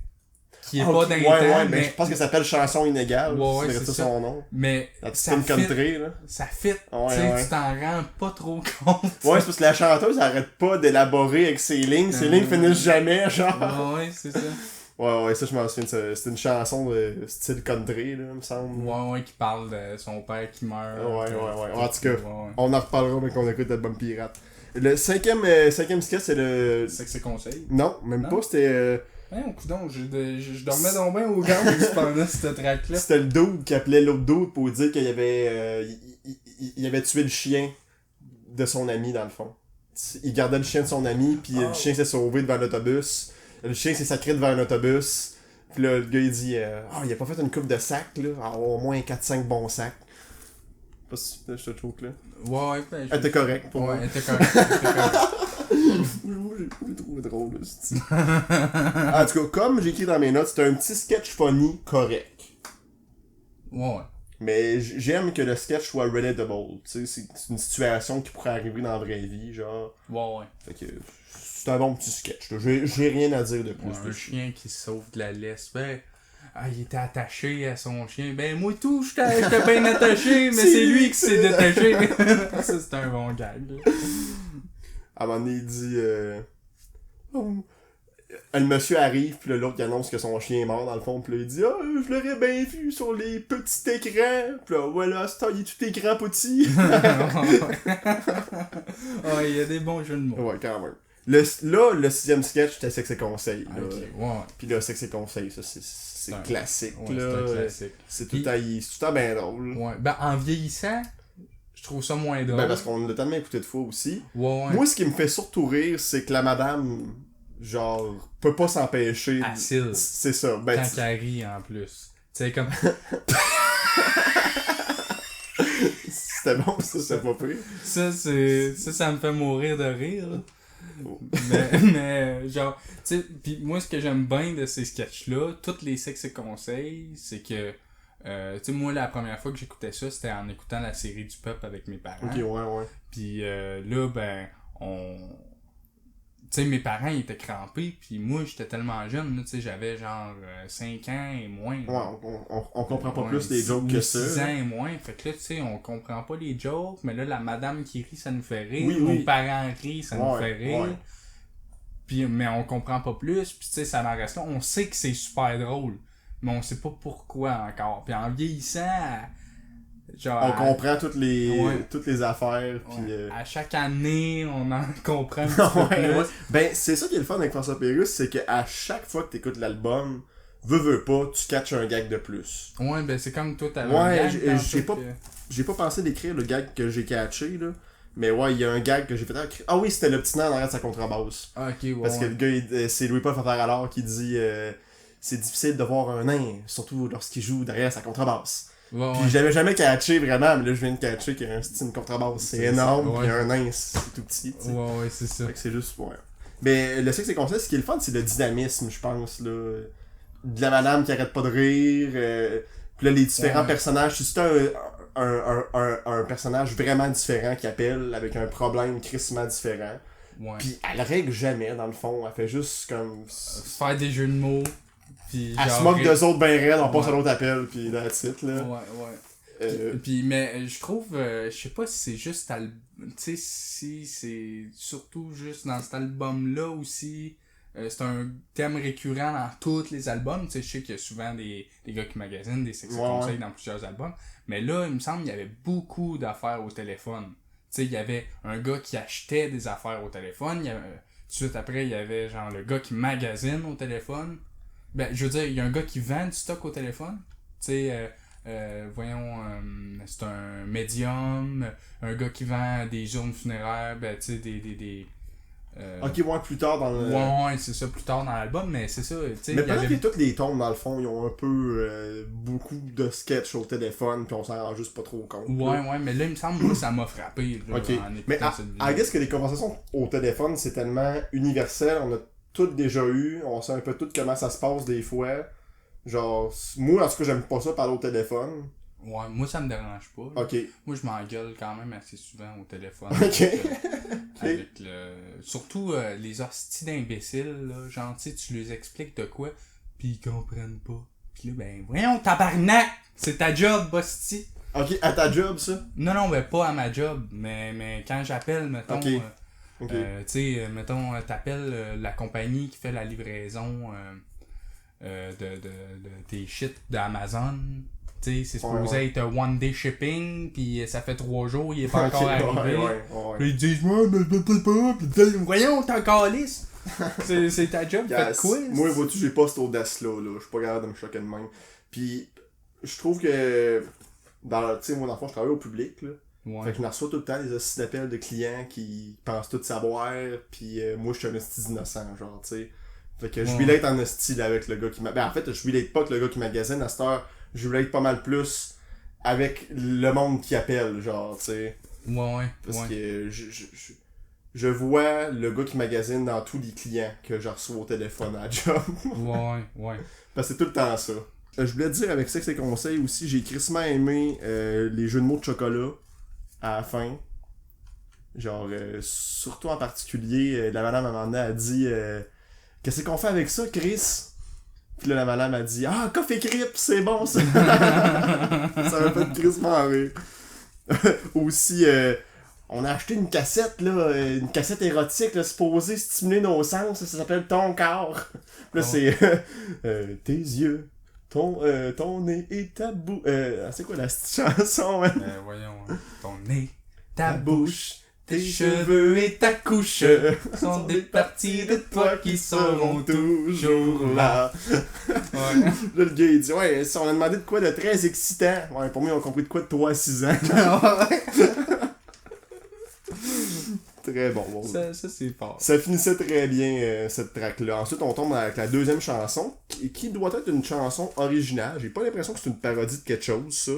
qui est pas d'un
mais je pense que ça s'appelle Chanson Inégale.
Ouais,
c'est ça son nom.
Mais
la
ça
petite country, là.
Ça fit.
Ouais.
Tu t'en rends pas trop compte.
Ouais, c'est parce que la chanteuse arrête pas d'élaborer avec ses lignes. Ses lignes finissent jamais, genre.
Ouais, c'est ça.
Ouais, ça je m'en souviens. C'était une chanson de style country, là, il me semble.
Ouais, qui parle de son père qui meurt.
Ouais. En tout cas, on en reparlera quand on écoute l'album Pirate. Le cinquième sketch, c'est le...
C'est que c'est conseil.
Non, même pas, c'était...
Ouais, coudonc, je dormais donc bien au gars pendant cette track-là.
C'était le dude qui appelait l'autre dude pour dire qu'il avait... il avait tué le chien de son ami, dans le fond. Il gardait le chien de son ami, puis le chien s'est sauvé devant l'autobus. Le chien s'est sacré devant un autobus. Puis là, le gars, il dit il a pas fait une coupe de sacs, là. Au moins 4-5 bons sacs. Pas si je te choque, là.
Ouais, ben...
Elle était correcte pour moi.
Elle était correcte.
Moi, j'ai trouvé drôle, là. En tout cas, comme j'ai écrit dans mes notes, c'était un petit sketch funny correct.
Ouais.
Mais j'aime que le sketch soit relatable. Tu sais, c'est une situation qui pourrait arriver dans la vraie vie, genre.
Ouais.
Fait que c'est un bon petit sketch, là. J'ai rien à dire de plus.
Un chien qui se sauve de la laisse. Ben, il était attaché à son chien. Ben, moi tout, j'étais bien attaché, mais c'est lui qui s'est détaché. Ça, c'est un bon gag, là.
À un moment donné, il dit le monsieur arrive, puis l'autre il annonce que son chien est mort dans le fond, puis là il dit je l'aurais bien vu sur les petits écrans, puis là voilà, c'est il est tout écran petit.
Il y a des bons jeux de mots.
Ouais, quand même. Le 6e sketch c'était Sexe et Conseil. Là.
Okay, ouais.
Puis là, Sexe et Conseil, ça c'est classique.
Ouais,
là.
c'est un classique.
C'est tout le temps bien drôle.
Ouais. Ben en vieillissant, je trouve ça moins drôle.
Ben parce qu'on l'a tellement écouté de fois aussi.
Ouais.
Moi, ce qui me fait surtout rire, c'est que la madame, genre, peut pas s'empêcher.
Acide.
C'est ça. Ben,
quand elle rit en plus. Tu sais, comme.
C'était bon, ça, c'est pas pire.
Ça me fait mourir de rire, là. mais genre, tu sais, pis moi, ce que j'aime bien de ces sketchs-là, tous les sexes et conseils, c'est que, tu sais, moi, la première fois que j'écoutais ça, c'était en écoutant la série du Peuple avec mes parents.
Ok, ouais.
Puis là, ben, tu sais, mes parents, ils étaient crampés, puis moi, j'étais tellement jeune, tu sais, j'avais genre 5 ans et moins.
Ouais, on comprend pas plus les jokes que ça.
6 ans et moins, fait que là, tu sais, on comprend pas les jokes, mais là, la madame qui rit, ça nous fait rire.
Oui.
Nos parents rient, ça nous fait rire.
Ouais.
Puis, mais on comprend pas plus, puis tu sais, ça en reste là. On sait que c'est super drôle, mais on sait pas pourquoi encore. Puis en vieillissant, genre...
On comprend toutes les affaires, puis...
À chaque année, on en comprend un petit peu plus.
Ouais. Ben, c'est ça qui est le fun avec François Pérusse, c'est qu'à chaque fois que t'écoutes l'album, veux pas, tu catches un gag de plus.
Ouais, ben c'est comme toi, t'avais
Ouais,
un gag
j'ai pas pensé d'écrire le gag que j'ai catché, là. Mais ouais, il y a un gag que j'ai fait. Ah oui, c'était le petit nain en arrière de sa contrebasse.
Ah, ok, ouais.
Parce que le gars, c'est Louis-Paul Fafaralard qui dit c'est difficile de voir un nain, surtout lorsqu'il joue derrière sa contrebasse.
Ouais,
Puis je l'avais jamais catché vraiment, mais là je viens de catcher qu'il y a une contrebasse, c'est énorme,
ouais.
puis un nain, c'est tout petit. T'sais.
Ouais, c'est ça.
Fait que c'est juste, ouais. Mais le sexe et conseil, ce qui est le fun, c'est le dynamisme, je pense, là. De la madame qui arrête pas de rire, puis là les différents personnages, c'est un personnage vraiment différent qui appelle avec un problème crissement différent.
Ouais.
Puis elle règle jamais, dans le fond. Elle fait juste comme...
faire des jeux de mots. Puis
elle se moque d'eux autres ben raides, on passe à l'autre appel, puis that's it, là.
Ouais. Puis, mais je trouve, je sais pas si c'est juste... Tu sais, si c'est surtout juste dans cet album-là aussi... c'est un thème récurrent dans tous les albums. Tu sais, je sais qu'il y a souvent des gars qui magasinent des sex conseils dans plusieurs albums. Mais là, il me semble qu'il y avait beaucoup d'affaires au téléphone. Tu sais, il y avait un gars qui achetait des affaires au téléphone. Tout de suite après, il y avait genre le gars qui magasine au téléphone. Ben, je veux dire, il y a un gars qui vend du stock au téléphone. Tu sais, voyons, c'est un médium. Un gars qui vend des urnes funéraires. Ben, tu sais, des
ok, ouais, plus tard dans le...
Ouais, c'est ça, plus tard dans l'album, mais c'est ça, tu sais.
Mais pendant que toutes les tombes, dans le fond, ils ont un peu beaucoup de sketchs au téléphone, puis on s'en rend juste pas trop compte.
Ouais, mais là, il me semble que ça m'a frappé, là,
ok.
en
Mais
écoutant cette vidéo.
I guess que les conversations au téléphone, c'est tellement universel, on a toutes déjà eu, on sait un peu tout comment ça se passe des fois. Genre, moi, en tout cas, j'aime pas ça parler au téléphone.
Ouais, moi, ça me dérange pas.
Ok.
Moi, je m'engueule quand même assez souvent au téléphone.
Ok.
Avec surtout les hosties d'imbéciles, là. Genre, tu sais, tu leur expliques de quoi, pis ils comprennent pas. Pis là, ben, voyons, tabarnak! C'est ta job, hostie!
Ok, à ta job, ça?
Non, ben, pas à ma job, mais quand j'appelle, mettons...
Ok.
Tu sais, mettons, t'appelles la compagnie qui fait la livraison de tes shit d'Amazon. Tu sais, c'est supposé être one day shipping, pis ça fait 3 jours, il est pas encore arrivé. Puis ils disent, ouais, mais je peux pas, pis voyons, t'es encore lisse. C'est ta job, faites quoi?
Moi, vois-tu, j'ai pas cette audace-là, là. Je suis pas capable de me choquer de même. Pis, je trouve que, tu sais, moi, dans le fond, je travaille au public, là.
Ouais.
Fait que je me reçois tout le temps des hosties d'appels de clients qui pensent tout savoir, pis moi, je suis un hostie innocent, genre, tu sais. Fait que je relate en hostie, là, avec le gars qui en fait, je relate pas que le gars qui magasine, à cette heure, je relate pas mal plus avec le monde qui appelle, genre, tu sais.
Ouais.
Parce que je vois le gars qui magasine dans tous les clients que je reçois au téléphone à la job.
Ouais.
Parce que c'est tout le temps ça. Je voulais te dire avec Sex et Conseils aussi, j'ai crissement aimé les jeux de mots de chocolat à la fin. Genre, surtout en particulier, la madame à un moment donné a dit qu'est-ce qu'on fait avec ça, Chris? Puis là, la madame a dit ah, Coffee Crip, c'est bon ça! Ça m'a fait crissement rire. Aussi, on a acheté une cassette, là, une cassette érotique, là, supposée stimuler nos sens, ça s'appelle Ton corps. Là, c'est tes yeux, ton nez et ta bouche. C'est quoi la petite chanson, hein?
Voyons, ton nez, ta bouche, tes cheveux et ta couche sont des parties de toi qui seront toujours là. Ouais.
Là, le gars, il dit ouais, si on a demandé de quoi de très excitant. Ouais, pour moi, on a compris de quoi de 3 à 6 ans. Très bon.
Ça c'est fort.
Ça finissait très bien, cette track-là. Ensuite, on tombe avec la deuxième chanson, qui doit être une chanson originale. J'ai pas l'impression que c'est une parodie de quelque chose, ça.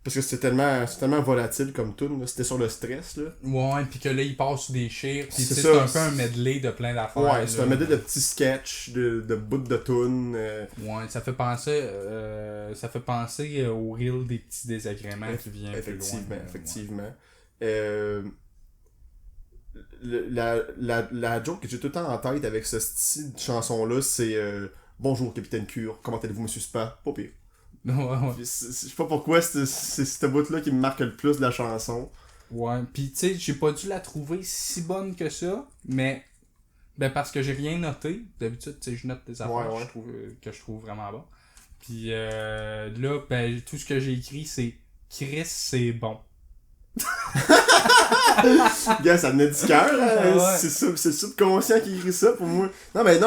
Parce que c'est tellement volatile comme tune, là. C'était sur le stress, là.
Ouais, pis que là, il passe sur des chires, pis
C'est
c'est
ça.
un peu un medley de plein d'affaires.
Ouais,
là.
c'est un medley de petits sketchs, de bouts de tunes.
Ouais, ça fait penser au reel des petits désagréments qui vient
Effectivement,
plus loin.
effectivement. La joke que j'ai tout le temps en tête avec ce style de chanson-là, c'est Bonjour, Capitaine Cure, comment allez-vous, Monsieur Spa? Pas pire.
Ouais, ouais.
Je sais pas pourquoi c'est ce bout-là qui me marque le plus de la chanson.
Ouais, pis tu sais, j'ai pas dû la trouver si bonne que ça, mais ben parce que j'ai rien noté. D'habitude, tu sais, je note des affaires que je trouve vraiment bon. Puis là, ben tout ce que j'ai écrit, c'est Chris, c'est bon.
Gars, ça venait du cœur, hein?
Ouais.
C'est le subconscient qui écrit ça pour moi. Non, mais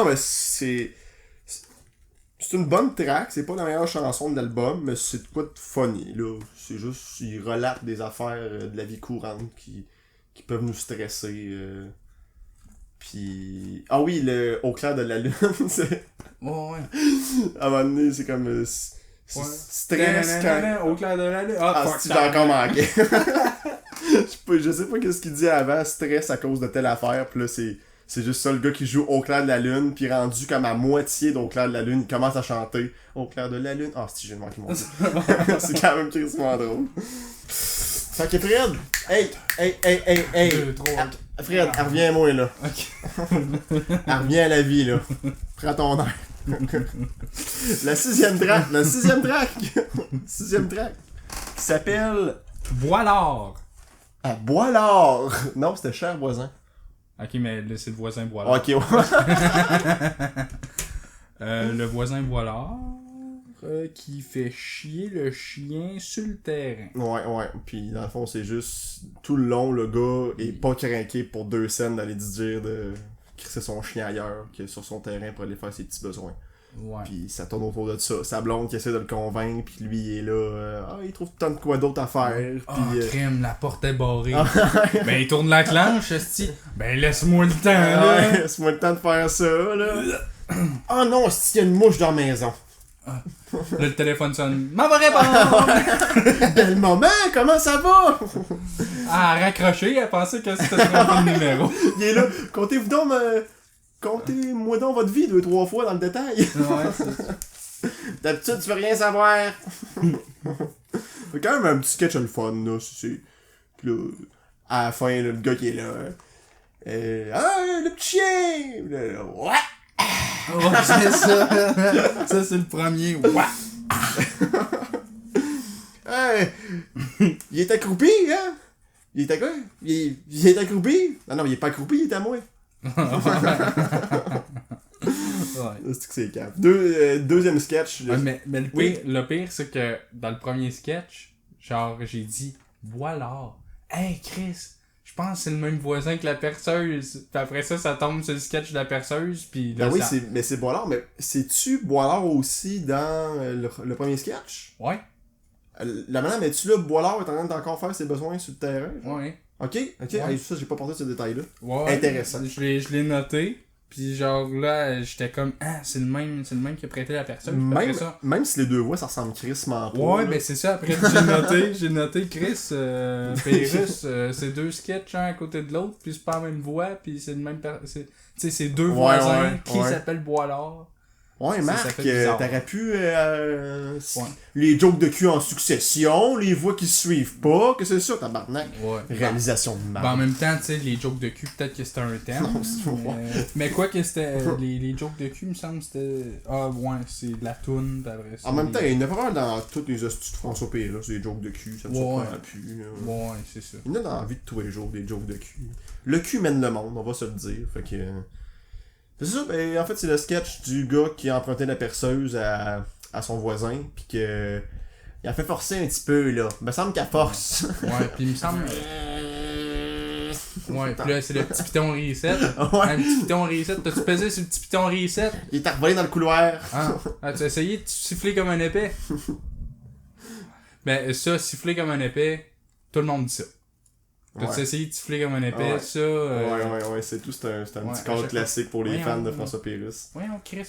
c'est une bonne track, c'est pas la meilleure chanson de l'album, mais c'est de quoi de funny, là. C'est juste, il relate des affaires de la vie courante qui peuvent nous stresser. Puis... Ah oui, le Au clair de la lune, c'est...
Ouais, ouais.
À un moment donné, c'est comme... stress quand...
Au clair de la lune.
Ah,
Fuck,
si j'ai encore manqué. Je sais pas qu'est-ce qu'il dit avant, stress à cause de telle affaire, pis là c'est juste ça, le gars qui joue Au clair de la lune, puis rendu comme à moitié d'Au clair de la lune, il commence à chanter Au clair de la lune. Ah, si j'ai manqué mon Dieu. C'est quand même crissement drôle. Fait que Fred, hey,
2, 3,
Fred, reviens-moi là.
ok.
Reviens à la vie là. Prends ton air. La sixième track, qui s'appelle
Boilard.
À Boilard. Non, c'était Cher Voisin.
Ok, mais là, c'est le voisin Boilard.
Ok, ouais.
Le voisin Boilard qui fait chier le chien sur le terrain.
Ouais. Puis dans le fond, c'est juste tout le long, le gars est pas craqué pour 2 scènes d'aller dire de crisser son chien ailleurs que sur son terrain pour aller faire ses petits besoins.
Ouais.
Puis ça tourne autour de ça. Sa blonde qui essaie de le convaincre, puis lui il est là. Il trouve tant de quoi d'autre à faire.
Ah,
Puis
crème, la porte est barrée. Ben, il tourne la clenche, esti. Ben, laisse-moi le temps, là.
laisse-moi le temps de faire ça, là. Ah non, il y a une mouche dans la maison.
Là, le téléphone sonne. M'en va répondre!
Bel moment, comment ça va?
Ah, raccroché, elle pensait que c'était trompé de numéro.
Il est là. Comptez-moi donc votre vie 2-3 fois dans le détail.
Ouais, c'est ça.
D'habitude, tu veux rien savoir. C'est quand même un petit sketch le fun, là. Puis là, à la fin, là, le gars qui est là. Le petit chien! Là, ouais!
Ouais, c'est ça. Ça, c'est le premier. Ouais.
Il est accroupi, hein? Il est à quoi? Il est accroupi? Non, il est pas accroupi, il est à moi.
Ouais.
C'est que c'est cap. Deuxième sketch.
Ouais, mais le pire, c'est que dans le premier sketch, genre, j'ai dit voilà. Hey, Chris, je pense que c'est le même voisin que la perceuse. Puis après ça tombe sur le sketch de la perceuse. Puis là,
Ben oui, c'est Boilard, mais c'est-tu Boilard aussi dans le premier sketch?
Ouais.
La madame, es-tu là, Boilard est en train d'encore faire ses besoins sur le terrain? Genre?
Ouais.
Ok.
Ouais.
Hey, ça, j'ai pas porté ce détail-là.
Ouais.
Intéressant.
Je l'ai noté. Puis genre là, j'étais comme c'est le même qui a prêté la perceuse. Puis après ça,
Même si les deux voix, ça ressemble crissement pas.
ouais,
là.
ben c'est ça. Après, j'ai noté Chris, Pérus, c'est 2 sketchs un à côté de l'autre, puis c'est pas la même voix, puis c'est le même. Tu sais, c'est 2 voisins qui s'appellent Boilard.
Ouais, Marc, t'aurais pu.
Ouais.
Les jokes de cul en succession, les voix qui se suivent pas, que c'est ça, tabarnak.
Ouais.
Réalisation de Marc.
Ben, en même temps, tu sais, les jokes de cul, peut-être que c'était un thème.
Non, c'est
mais quoi que c'était. Les jokes de cul, me semble, c'était. Ah, ouais, c'est de la toune, pis après ça.
En même temps, il y en a pas mal dans toutes les hosties de François Pérusse, là, c'est des jokes de cul, ça me surprend plus.
Ouais, c'est ça.
Il y en a dans la vie de tous les jours, des jokes de cul. Le cul mène le monde, on va se le dire. Fait que. C'est ça, ben, en fait, c'est le sketch du gars qui a emprunté la perceuse à son voisin, pis que. Il a fait forcer un petit peu, là. Il me semble qu'à force.
Ouais, pis il me semble. Ouais, pis là, c'est le petit piton reset.
Ouais.
Un petit piton reset. T'as-tu pesé sur le petit piton reset?
Il est revolé dans le couloir.
Ah, tu as essayé de siffler comme un épais? Ben, ça, siffler comme un épais, tout le monde dit ça. T'as-tu essayé de siffler comme un épais?
Ouais.
Ça.
Ouais, c'est tout. C'est un petit cadre classique pour les fans de François Pérusse.
Voyons, Chris.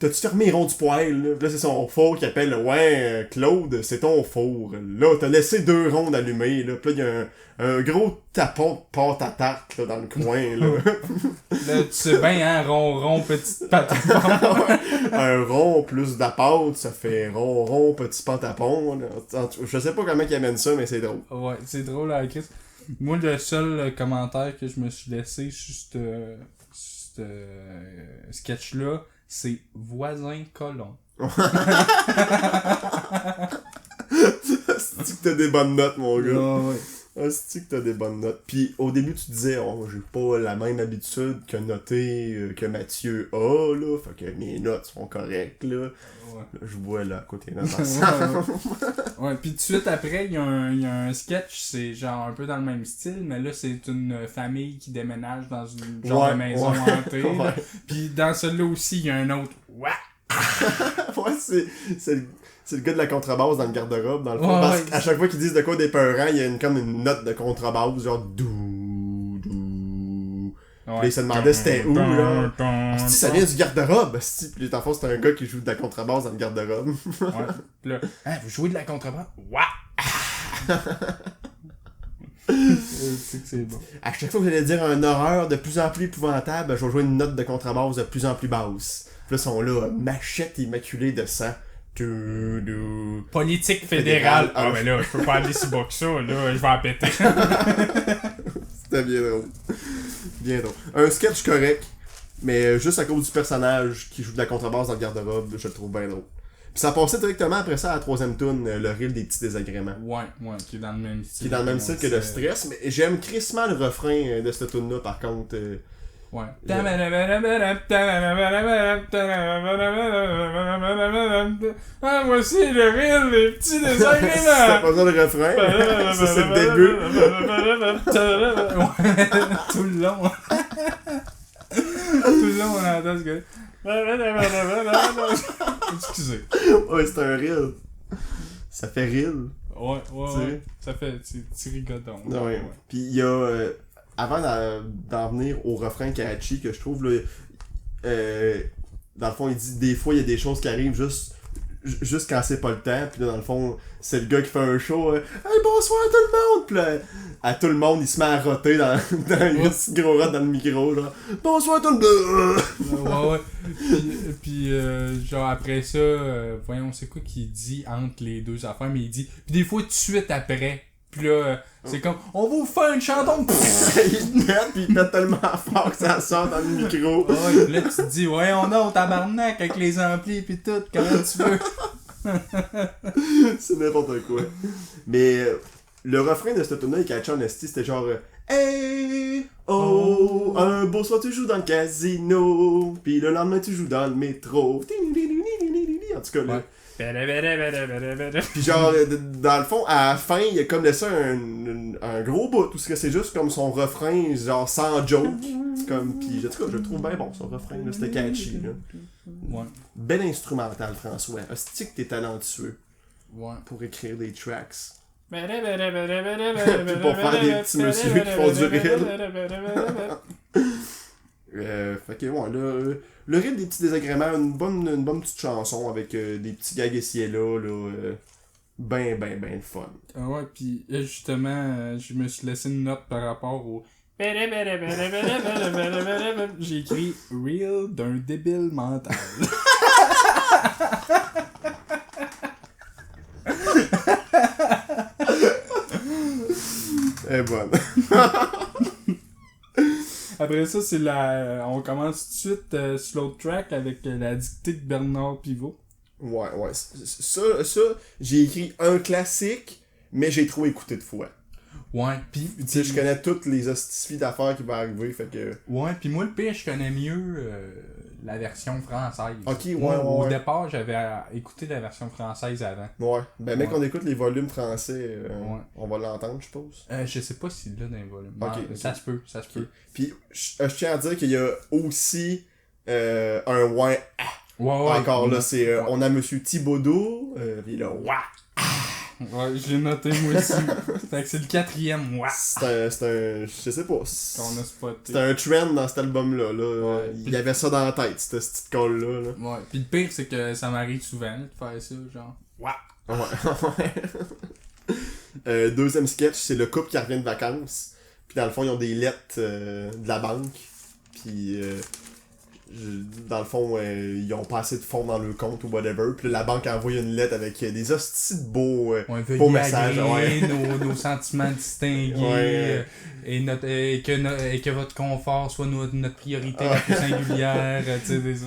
t'as-tu fermé les ronds du poêle, là? Puis là, c'est son four qui appelle, ouais, Claude, c'est ton four. Là, t'as laissé 2 rondes allumées, là. Puis là, il y a un gros tapon de pâte à tarte, là, dans le coin, là.
Là, tu sais bien, hein, rond, petite patte.
Un rond plus de la pâte, ça fait rond, petit pantapon, là. Je sais pas comment ils amènent ça, mais c'est drôle.
Ouais, c'est drôle, hein, Chris. Moi, le seul commentaire que je me suis laissé sur ce sketch-là, c'est voisin colon.
C'est-tu que t'as des bonnes notes, mon gars?
Ah, ouais.
C'est-tu que t'as des bonnes notes? Puis au début, tu disais, oh, j'ai pas la même habitude que noter que Mathieu a, là. Fait que mes notes sont correctes, là.
Ouais.
Là, je vois là, à côté notes ensemble.
Ouais, puis tout de suite après, il y a un sketch, c'est genre un peu dans le même style, mais là, c'est une famille qui déménage dans une genre de maison hantée.
Ouais.
Puis dans celui-là aussi, il y a un autre. Ouais!
Ouais, c'est le gars de la contrebasse dans le garde-robe, dans le fond.
Ouais,
parce
ouais.
qu'à chaque fois qu'ils disent de quoi d'épeurant, il y a comme une note de contrebasse, genre dou.
Ouais.
Puis là, il se demandait c'était où, là. Asti, ça vient du garde-robe, asti. Puis en fait, c'est un gars qui joue de la contrebasse dans le garde-robe.
Ouais. Puis là, hein, vous jouez de la contrebasse? Ouais! C'est que c'est bon.
À chaque fois que vous allez dire un horreur de plus en plus épouvantable, je vais jouer une note de contrebasse de plus en plus basse. Puis là, ils sont là, machette immaculée de sang.
Politique fédérale. Ah, mais là, je peux pas aller si bas que ça, là, je vais en péter.
C'était bien drôle. Bien drôle. Un sketch correct, mais juste à cause du personnage qui joue de la contrebasse dans le garde-robe, je le trouve bien drôle. Puis ça passait directement après ça à la 3e tune, le rire des petits désagréments.
Ouais, qui est dans le même style.
Qui est dans le même style que le stress, mais j'aime crissement le refrain de cette tune-là par contre.
Ouais. Ah, voici le rire des petits
C'est
désagréments.
pas ça le refrain, ça c'est le début.
Ouais, tout le long. Tout le long, on entend ce gars. Excusez.
Ouais, c'est un rire. Ça fait rire.
Ouais.
Ouais.
Ça fait petit rigodon.
Ouais. Puis il y a, avant d'en venir au refrain catchy que je trouve, là, dans le fond, il dit des fois il y a des choses qui arrivent juste quand c'est pas le temps. Puis là, dans le fond, c'est le gars qui fait un show. Hey, bonsoir tout le monde! Puis là, à tout le monde, il se met à roter dans une petite gros rot dans le micro. Genre, bonsoir tout le monde!
Ouais. Puis genre après ça, voyons, c'est quoi qu'il dit entre les deux affaires, mais il dit. Puis des fois, tout de suite après. Puis là, c'est comme, on va vous faire une chanson.
Il pète, puis il pète tellement fort que ça sort dans le micro.
Ouais, pis là, tu te dis, ouais, on a tabarnak avec les amplis pis tout, comment tu veux.
C'est n'importe quoi. Mais le refrain de cette tune-là, il catchait en esti, c'était genre hey, oh, un beau soir tu joues dans le casino, puis le lendemain tu joues dans le métro. En tout cas, là.
Ouais.
Puis genre, dans le fond, à la fin, il a comme laissé un gros bout, tout ce que c'est juste comme son refrain, genre sans joke. C'est comme, pis en tout cas, je le trouve bien bon, son refrain, là, c'était catchy, là.
Ouais.
Bel instrumental, François. Hostie que t'es talentueux
Ouais.
pour écrire des tracks.
Puis
pour faire des petits messieurs qui font du rire. Fait que ouais, là, le rire des petits désagréments, une bonne petite chanson avec des petits gags ici et là, ben le fun.
Ah ouais, pis justement, je me suis laissé une note par rapport au. J'ai écrit Real d'un débile mental.
Elle est bonne.
Après ça, c'est on commence tout de suite sur l'autre track avec la dictée de Bernard Pivot.
Ouais. Ça, j'ai écrit un classique, mais j'ai trop écouté de fois.
Ouais, pis
Tu sais, je connais toutes les hostifies d'affaires qui vont arriver, fait que...
Ouais, pis moi, le pire, je connais mieux la version française.
Ok,
Moi,
ouais.
Au départ, j'avais écouté la version française avant.
Ouais. Ben, mec,
Ouais.
on écoute les volumes français,
Ouais.
on va l'entendre, je suppose.
Je sais pas s'il l'a dans les volumes.
Ok,
Ah,
ok.
Ça se peut.
Puis, je tiens à dire qu'il y a aussi un ouais
Ouais,
encore, là. C'est,
ouais.
on a Monsieur Thibaudot, puis là, ouais.
Ouais, je l'ai noté moi aussi. Fait que c'est le 4e, ouais.
C'est un. Je sais pas.
Qu'on a spoté.
C'était un trend dans cet album-là. Là.
Ouais,
Il y avait ça dans la tête, cette petite colle-là. Là.
Ouais, pis le pire, c'est que ça m'arrive souvent de faire ça, genre. Ouais.
Ouais. Deuxième sketch, c'est le couple qui revient de vacances. Puis dans le fond, ils ont des lettres de la banque. Puis dans le fond, ils ont pas assez de fonds dans leur compte ou whatever. Puis là, la banque envoie une lettre avec des hosties de beaux messages.
Ouais. Nos sentiments distingués.
Ouais.
Et que votre confort soit notre priorité la plus singulière.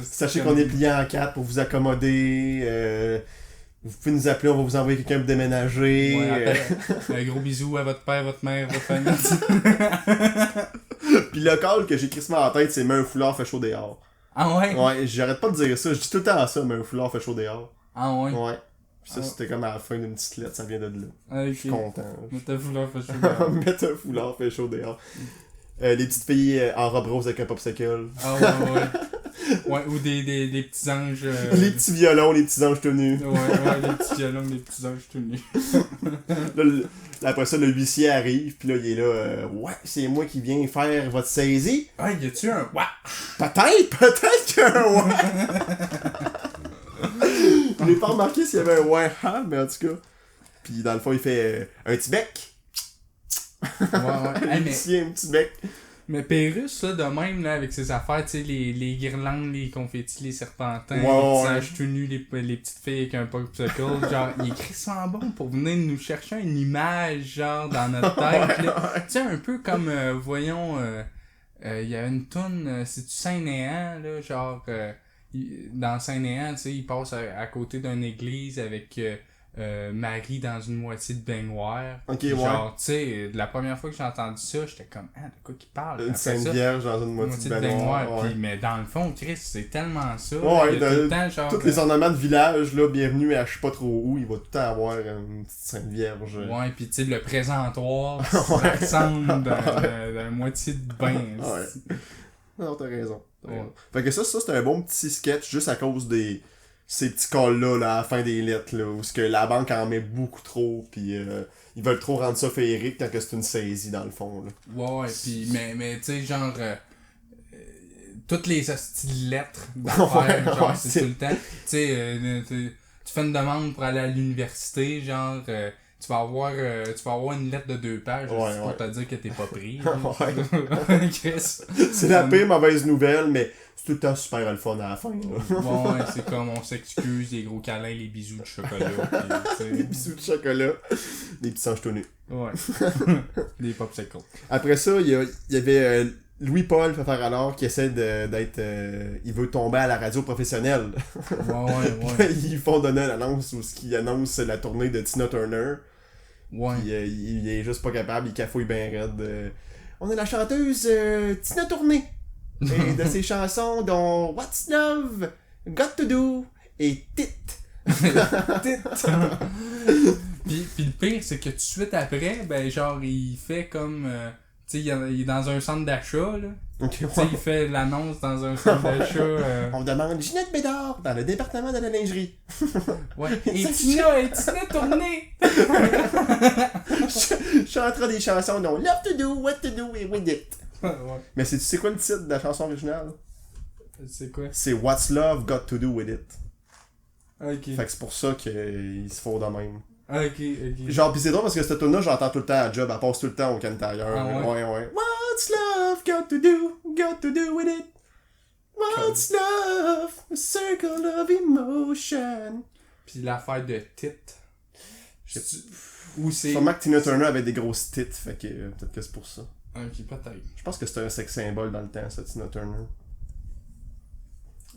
Sachez qu'on est plié en 4 pour vous accommoder. Vous pouvez nous appeler, on va vous envoyer quelqu'un pour déménager.
Ouais, un gros bisou à votre père, votre mère, votre famille.
Puis le call que j'ai crissement en tête, c'est « Mets un foulard, fait chaud dehors ».
Ah ouais?
Ouais, j'arrête pas de dire ça. Je dis tout le temps ça, « Mets un foulard, fait chaud dehors ».
Ah ouais?
Ouais. Puis ça, c'était comme à la fin d'une petite lettre, ça vient de là.
Okay.
Je suis content.
Mettre un foulard, fait chaud dehors.
Mettre un foulard, fait chaud dehors. Les petites filles en robe rose avec un popsicle.
Ah ouais. Ouais, ou des petits anges.
Les petits violons, les petits anges tenus.
Ouais, les petits violons, les petits anges tenus.
Là, après ça, le huissier arrive, puis là, il est là. Ouais, c'est moi qui viens faire votre saisie.
Ah, y a-tu un ouais?
Peut-être qu'il y a un ouais. Je n'ai pas remarqué s'il y avait un ouais, mais en tout cas. Puis dans le fond, il fait un petit bec.
Ouais. Hey,
L'huissier, un petit bec.
Mais Pérus, là, de même, là, avec ses affaires, tu sais, les guirlandes, les confettis, les serpentins,
Ouais,
les
ouais.
visages tout nus, les petites filles avec un popsicle, genre, il est crissement bon pour venir nous chercher une image, genre, dans notre tête, là. Tu sais, un peu comme, voyons, il y a une toune, c'est-tu Saint-Néant, là, genre, dans Saint-Néant, tu sais, il passe à côté d'une église avec... Marie dans une moitié de baignoire.
Ok,
genre, tu sais, la première fois que j'ai entendu ça, j'étais comme, ah, de quoi qu'il parle?
Une
Après
Sainte
ça,
Vierge dans une moitié de baignoire. Ouais.
Puis, mais dans le fond, Chris, c'est tellement ça.
Ouais,
il y a tout le temps, genre.
Tous les ornements de village, là, bienvenue à je sais pas trop où, il va tout le temps avoir une petite Sainte Vierge.
Ouais, pis tu sais, le présentoir, ça ressemble dans moitié de bain.
Ouais. Non, t'as raison.
Ouais.
Fait que ça, c'est un bon petit sketch juste à cause des ces petits calls-là là, à la fin des lettres, là, où que la banque en met beaucoup trop, puis ils veulent trop rendre ça féerique quand que c'est une saisie, dans le fond. Là.
Ouais, pis, mais tu sais, genre, toutes les hosties de lettres d'affaires, genre,
ouais,
c'est tout le temps. Tu sais, tu fais une demande pour aller à l'université, genre, tu vas avoir une lettre de 2 pages
ouais,
pour te dire que t'es pas pris.
Ouais.
Chris.
C'est la pire mauvaise nouvelle, mais c'est tout le temps super le fun à la fin. Là.
Bon, ouais, c'est comme on s'excuse, les gros câlins, les bisous de chocolat. Pis,
les bisous de chocolat, les petits anges tout nus.
Ouais. Des popsicles.
Après ça, il y avait Louis-Paul Fafaralard qui essaie d'être... il veut tomber à la radio professionnelle.
Ouais.
Ils font donner l'annonce où ils annoncent la tournée de Tina Turner.
Ouais.
Puis, il est juste pas capable, il cafouille bien raide. On est la chanteuse Tina Turner. Et de ses chansons dont What's Love, Got to Do et Tit.
Puis le pire, c'est que tout de suite après, ben genre, il fait comme... tu sais, il est dans un centre d'achat, là.
Okay,
Tu sais, il fait l'annonce dans un centre d'achat.
On demande Ginette Bédard dans le département de la lingerie.
Ouais. Et Tina tournée!
Je chanterai des chansons dont Love to Do, What to Do et With It.
Ouais.
Mais c'est quoi le titre de la chanson originale?
C'est quoi?
C'est What's Love Got to Do With It.
Ok.
Fait que c'est pour ça qu'ils se font de même.
Ok.
Genre, pis c'est drôle parce que cette tune là j'entends tout le temps à job, elle passe tout le temps au cantailleur.
Ah ouais?
Ouais. What's love got to do with it? What's love? A circle of emotion.
Puis l'affaire de titre. Ou c'est...
Sûrement que Tina Turner avait des grosses tits, fait que peut-être que c'est pour ça.
Ok, peut-être.
Je pense que c'était un sex symbole dans le temps, ça, Tina Turner.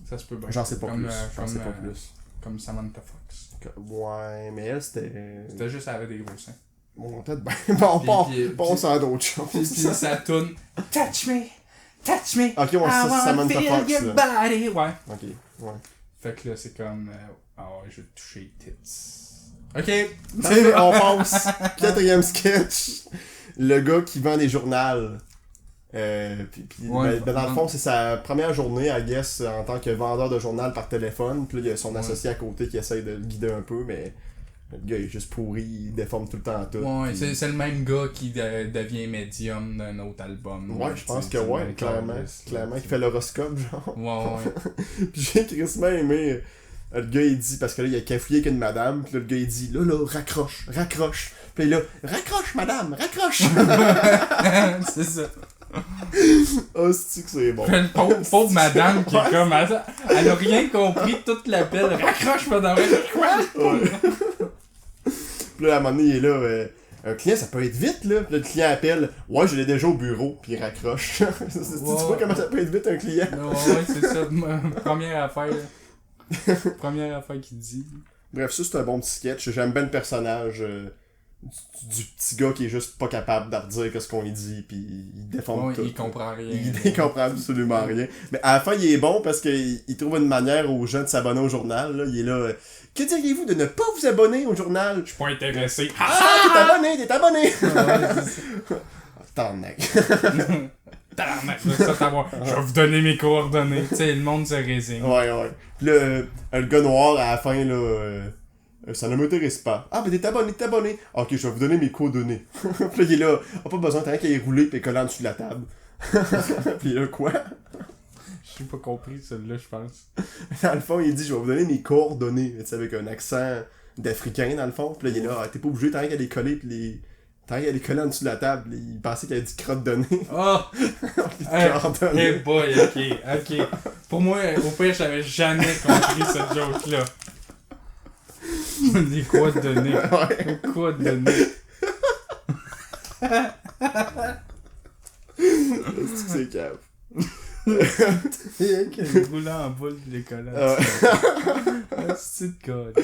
Ça se peut bien.
J'en sais pas
Comme,
plus. J'en sais pas plus.
Comme Samantha Fox.
Ouais, mais elle, c'était...
C'était juste, elle avait des gros seins.
Bon, peut-être bien. Bon, on sent d'autres choses.
Puis ça tourne. Touch me!
Ok, ouais, ça, c'est Samantha Fox,
your
là.
body. Ouais.
Ok, ouais.
Fait que là, c'est comme... ah ouais, je vais te toucher les tits. Ok.
On passe. 4e sketch. Le gars qui vend des journaux.
Ouais,
dans le fond, c'est sa première journée, I guess, en tant que vendeur de journal par téléphone. Puis là, il y a son associé à côté qui essaye de le guider un peu, mais Le gars, il est juste pourri, il déforme tout le temps tout.
Ouais,
puis-
c'est le même gars qui devient médium d'un autre album.
Ouais, je pense que ouais, clairement. Clairement, qui fait l'horoscope, genre.
Ouais.
Puis j'ai crissement aimé. Le gars, il dit, parce que là, il a cafouillé avec une madame, puis là, le gars, il dit, là, raccroche. Puis là, raccroche, madame, raccroche!
C'est ça.
Oh, c'est-tu que c'est bon.
Le pauvre madame qui est comme. Elle a rien compris de toute l'appel. Raccroche, madame. Quoi?
Ouais. Puis là, à un moment donné, il est là, un client, ça peut être vite, là. Puis là, le client appelle, ouais, je l'ai déjà au bureau, puis il raccroche. Tu vois comment ça peut être vite, un client?
Ouais, c'est ça. Première affaire. Première affaire qu'il dit.
Bref, ça, c'est un bon petit sketch. J'aime bien le personnage du petit gars qui est juste pas capable de redire qu'est-ce qu'on lui dit, puis il défend tout.
Il comprend rien.
Il comprend absolument rien. Mais à la fin, il est bon parce qu'il trouve une manière aux gens de s'abonner au journal. Là. Il est là. Que diriez-vous de ne pas vous abonner au journal?
Je suis pas intéressé.
Ah, t'es abonné!
Ouais, c'est ça.
Tabarnak.
Tabarnak, ça t'avoir. Je vais vous donner mes coordonnées. Tu sais, le monde se résigne.
Ouais. Puis là, le gars noir, à la fin, là, ça ne m'intéresse pas. Ah, ben t'es abonné. Ok, je vais vous donner mes coordonnées. Puis là, il est là, pas besoin, t'as rien qu'à y rouler pis coller en dessous de la table. Puis là, quoi?
J'ai pas compris celui-là, je pense.
Dans le fond, il dit, je vais vous donner mes coordonnées. Tu sais, avec un accent d'Africain, dans le fond. Puis là, il est là, t'es pas obligé, t'as rien qu'à les coller, pis t'as rien qu'à les coller en dessous de la table. Il pensait qu'il y avait dit crotte de nez.
Oh!
Coordonnées.
Hey boy, ok. Pour moi, au pire, j'avais jamais compris cette joke-là. Des quoi de donner?
Ouais.
Quoi de donner?
C'est cave.
Roulant en boule de l'école. C'est de code.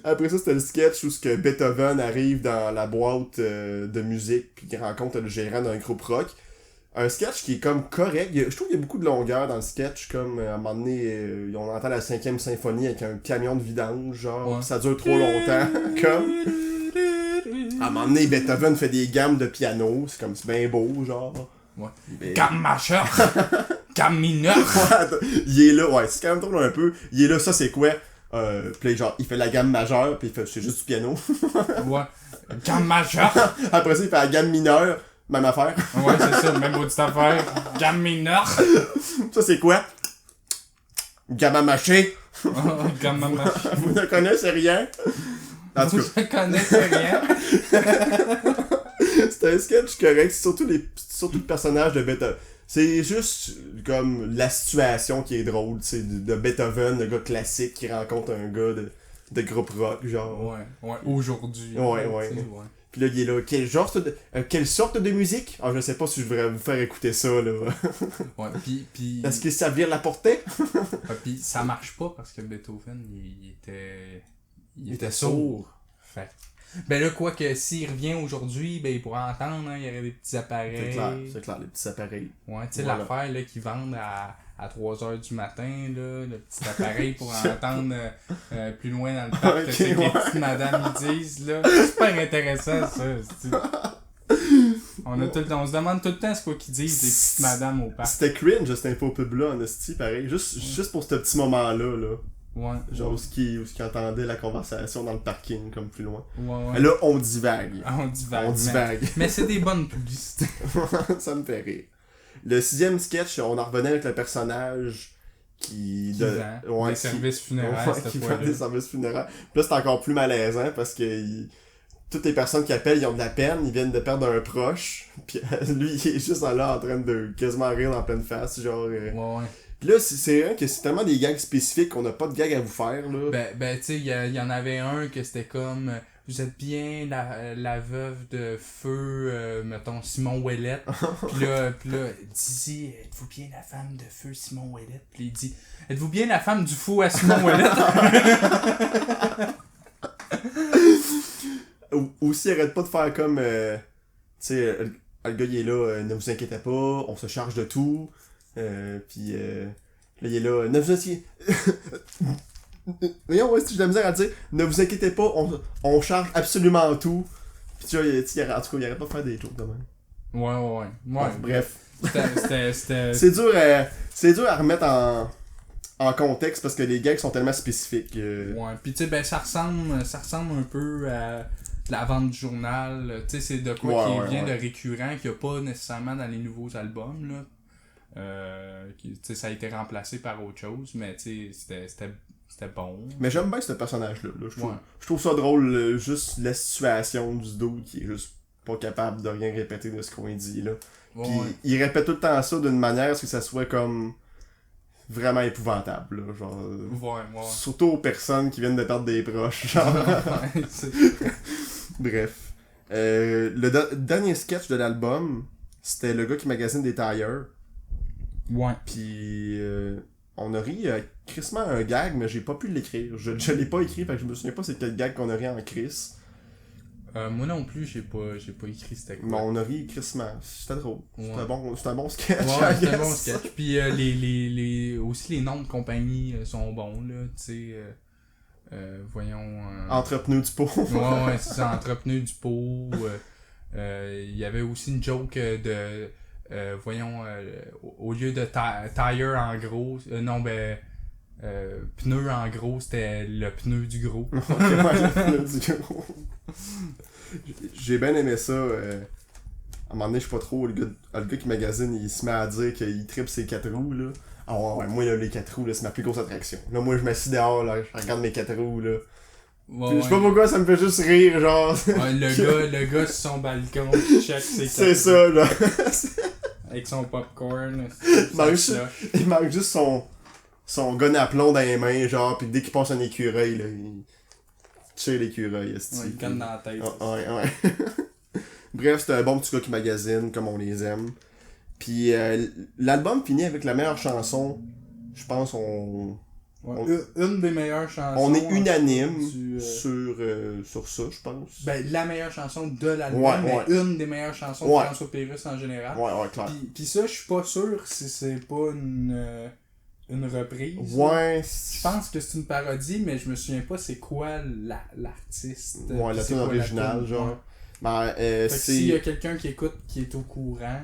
Après ça, c'était le sketch où ce que Beethoven arrive dans la boîte de musique puis qu'il rencontre le gérant d'un groupe rock. Un sketch qui est comme correct. Je trouve qu'il y a beaucoup de longueur dans le sketch. Comme à un moment donné, on entend la 5e symphonie avec un camion de vidange. Genre,
ouais.
Ça dure trop longtemps. Comme. À un moment donné, Beethoven fait des gammes de piano. C'est comme, c'est bien beau, genre.
Ouais.
Mais...
Gamme majeur! Gamme mineur!
Il est là, ouais, c'est quand même drôle un peu. Il est là, ça c'est quoi? Puis là, genre, il fait la gamme majeure, puis il fait, c'est juste du piano.
Ouais. Gamme majeure!
Après ça, il fait la gamme mineure, même affaire.
Ouais, c'est ça, même maudite affaire. Gamme mineure!
Ça c'est quoi? Gamma maché.
Gamme majeure.
Vous ne connaissez rien? En tout cas,
Je connaissais rien.
c'est un sketch correct, surtout le personnage de Beethoven. C'est juste comme la situation qui est drôle, tu sais, de Beethoven, le gars classique qui rencontre un gars de groupe rock, genre.
Ouais, aujourd'hui.
Ouais. Puis là, il est là, quelle sorte de musique? Ah, je sais pas si je voudrais vous faire écouter ça, là.
Ouais, pis...
Est-ce que ça vient l'apporter?
Ouais, pis ça marche pas parce que Beethoven, il était sourd. Fait. Ben là, quoi que s'il revient aujourd'hui, ben il pourra entendre, hein, il y aurait des petits appareils.
C'est clair, les petits appareils.
Ouais, tu sais,
Voilà.
l'affaire là, qu'ils vendent à 3h du matin, là, le petit appareil pour entendre plus loin dans le parc,
Ok,
ce que
ouais.
les petites madames ils disent, là. C'est super intéressant, ça. On se demande tout le temps ce qu'ils disent, les petites madames au parc.
C'était cringe, cette info-pub-là, en esti, pareil. Juste pour ce petit moment-là, là.
Ouais.
Genre, où ce qui entendait la conversation dans le parking, comme plus loin.
Ouais.
Là, on divague.
On divague.
On divague.
Mais c'est des bonnes publicités.
Ça me fait rire. Le 6e sketch, on en revenait avec le personnage qui
vend des services funéraires, cette
qui vend
fois-là.
des services funéraires. Puis là, c'est encore plus malaisant parce que toutes les personnes qui appellent, ils ont de la peine, ils viennent de perdre un proche. Puis lui, il est juste là en train de quasiment rire en pleine face, genre...
Ouais.
Puis là, c'est vrai que c'est tellement des gags spécifiques qu'on n'a pas de gags à vous faire, là.
Ben tu sais, il y en avait un que c'était comme vous êtes bien la veuve de feu, mettons, Simon Ouellette. Puis là, il dit êtes-vous bien la femme de feu Simon Ouellette? Puis il dit êtes-vous bien la femme du fou à Simon Ouellette?
Aussi, arrête pas de faire comme... tu sais, le gars, il est là, ne vous inquiétez pas, on se charge de tout. Puis là, il est là, ne vous inquiétez... Voyons, ouais, si j'ai de la misère à dire, ne vous inquiétez pas, on charge absolument tout. Puis tu vois, en tout cas, il arrête pas de faire des jokes de même.
Ouais.
Bref.
C'était...
C'est dur à remettre en en contexte parce que les gags sont tellement spécifiques.
Ouais, pis tu sais, ben ça ressemble un peu à la vente du journal. Tu sais, c'est de quoi qui vient de récurrent, qu'il n'y a pas nécessairement dans les nouveaux albums, là. Ça a été remplacé par autre chose, mais tu sais, c'était bon.
Mais j'aime bien ce personnage-là. Là. Je trouve ça drôle, juste la situation du dude qui est juste pas capable de rien répéter de ce qu'on dit. Là. Puis il répète tout le temps ça d'une manière à ce que ça soit comme vraiment épouvantable. Là, genre, surtout aux personnes qui viennent de perdre des proches. Genre. Bref. Le dernier sketch de l'album, c'était le gars qui magasine des tires.
Ouais.
Puis on a ri crissement un gag, mais j'ai pas pu l'écrire. Je l'ai pas écrit, fait que je me souviens pas c'est quel gag qu'on a ri en criss.
Moi non plus, j'ai pas écrit c'était quoi.
Mais on a ri crissement. C'était drôle.
Ouais.
C'était un bon sketch.
Ouais, c'était un bon sketch. Puis aussi les noms de compagnie sont bons, là. Tu sais, voyons.
Entrepreneur du pot.
ouais, c'est ça, Entrepreneur du pot. Il y avait aussi une joke de. Voyons, au lieu de tire en gros, pneu en gros, c'était le pneu du gros.
Le pneu du gros. J'ai bien aimé ça. À un moment donné, je sais pas trop, le gars qui magasine, il se met à dire qu'il tripe ses 4 roues, là. Ah ouais, moi, là, les 4 roues, là, c'est ma plus grosse attraction. Là, moi, je m'assis dehors, là, je regarde mes 4 roues, là. Je sais pas pourquoi ça me fait juste rire, genre.
Ouais, le gars sur son balcon qui check ses 4
c'est
roues.
ça, là.
Avec son popcorn.
Il manque juste son gun à plomb dans les mains, genre, pis dès qu'il passe un écureuil, là, il tire l'écureuil,
il canne dans la tête.
Ouais. Bref, c'était un bon petit gars qui magasine, comme on les aime. Puis l'album finit avec la meilleure chanson. Je pense
une des meilleures chansons.
On est unanime sur ça, je pense.
Ben, la meilleure chanson de l'album, mais une des meilleures chansons de François Pérusse en général.
Ouais, clair.
Puis ça, je suis pas sûr si c'est pas une reprise.
Ouais.
Je pense que c'est une parodie, mais je me souviens pas c'est quoi l'artiste.
Ouais, la tune originale, genre.
Ouais.
Ben,
fait que s'il y a quelqu'un qui écoute, qui est au courant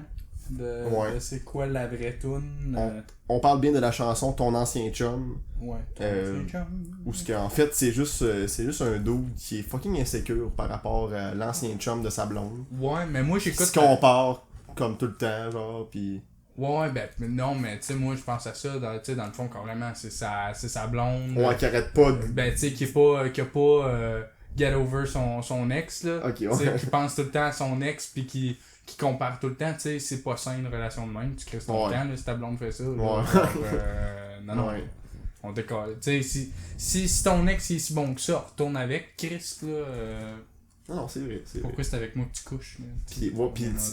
de c'est quoi la vraie tune.
On parle bien de la chanson Ton ancien chum.
Ouais, Ton ancien chum.
Où ce qu'en fait, c'est juste un dude qui est fucking insécure par rapport à l'ancien chum de sa blonde.
Ouais, mais moi j'écoute.
Se compare comme tout le temps, genre, pis.
Ouais, ben non, mais tu sais, moi je pense à ça, dans le fond, carrément, c'est sa blonde.
Ouais, qui arrête pas de.
Ben, tu sais, qui a pas get over son ex, là.
Ok, ouais.
Tu sais, qui pense tout le temps à son ex, pis qui compare tout le temps, tu sais, c'est pas sain une relation de même, tu crées tout le temps, là, si ta blonde fait ça. Là, non.
Ouais.
On décolle. Tu sais, si ton ex il est si bon que ça, retourne avec, Chris, là.
Non, c'est vrai.
Pourquoi c'est avec moi que tu couches, là?
Pis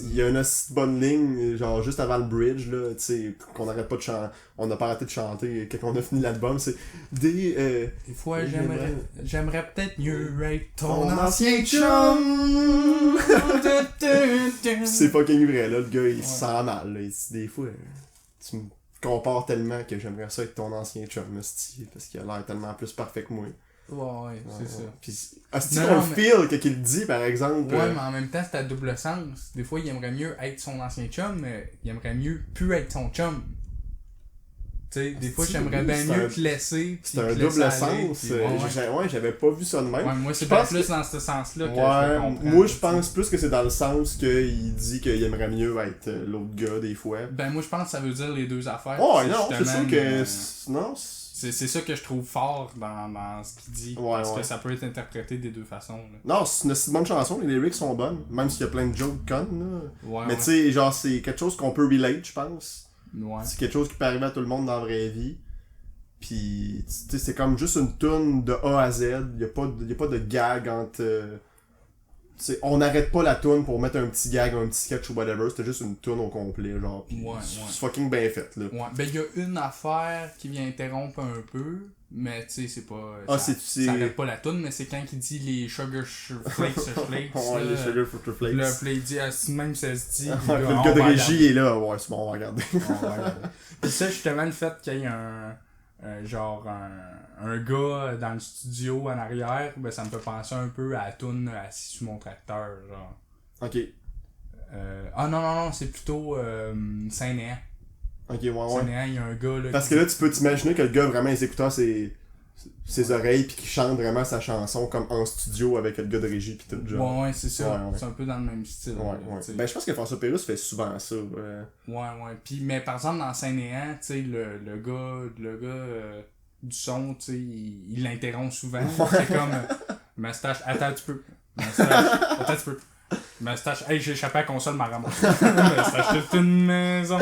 il y a une assez bonne ligne, genre juste avant le bridge, là, tu sais, qu'on arrête pas de chanter. On n'a pas arrêté de chanter quand on a fini l'album, c'est des
fois, j'aimerais peut-être mieux être
ton ancien chum! C'est fucking vrai, là, le gars, il se sent mal, là. Il dit, des fois, tu me compares tellement que j'aimerais ça être ton ancien chum, esti, parce qu'il a l'air tellement plus parfait que moi.
Ouais, c'est ça.
Pis, on le feel que qu'il le dit, par exemple.
Ouais, mais en même temps, c'est à double sens. Des fois, il aimerait mieux être son ancien chum, mais il aimerait mieux plus être son chum. Tu sais, des fois, j'aimerais bien mieux te laisser.
C'est un double sens. J'avais pas vu ça de même.
Ouais, moi, c'est pas plus dans ce sens-là que je comprends.
Moi, je pense plus que c'est dans le sens qu'il dit qu'il aimerait mieux être l'autre gars, des fois.
Ben, moi, je pense que ça veut dire les deux affaires.
Ouais, non, c'est sûr que. Non,
c'est ça que je trouve fort dans ce qu'il dit. Parce que ça peut être interprété des deux façons. Là.
Non, c'est une bonne chanson, les lyrics sont bonnes. Même s'il y a plein de jokes connes. Mais tu sais, genre, c'est quelque chose qu'on peut relate, je pense.
Ouais. C'est
quelque chose qui peut arriver à tout le monde dans la vraie vie. Puis, tu sais, c'est comme juste une toune de A à Z. Il y a pas de gag entre. On n'arrête pas la toune pour mettre un petit gag, un petit sketch ou whatever. C'était juste une toune au complet, genre. Pis c'est fucking bien fait, là.
Ouais. Ben, il y a une affaire qui vient interrompre un peu. Mais tu sais, c'est pas. Ça arrête pas la toune, mais c'est quand il dit les sugar flakes.
Ouais, les sugar flakes.
Le play dit, même ça se dit.
Le gars de régie est là. Ouais, c'est bon, on va regarder.
Pis ça, justement, le fait qu'il y ait un gars dans le studio en arrière, ben ça me fait penser un peu à la toune assis sur mon tracteur, genre.
Ok.
Non, c'est plutôt Saint-Néant.
Ok, ouais.
Sénéan, il y a un gars, là.
Parce que là, tu peux t'imaginer que le gars, vraiment, les écouteurs, ses oreilles, puis qu'il chante vraiment sa chanson comme en studio avec le gars de régie, puis tout, genre.
Ouais, c'est ça.
Ouais.
C'est un peu dans le même style.
Ouais,
là,
ouais.
t'sais.
Ben, je pense que François Pérusse fait souvent ça.
Ouais. Puis, mais par exemple, dans Saint-Néant, tu sais, le gars du son, tu sais, il l'interrompt souvent. C'est comme, Moustache, attends un petit peu. Moustache, hey, j'ai échappé à la console, ma ramasse. Moustache, c'est une maison,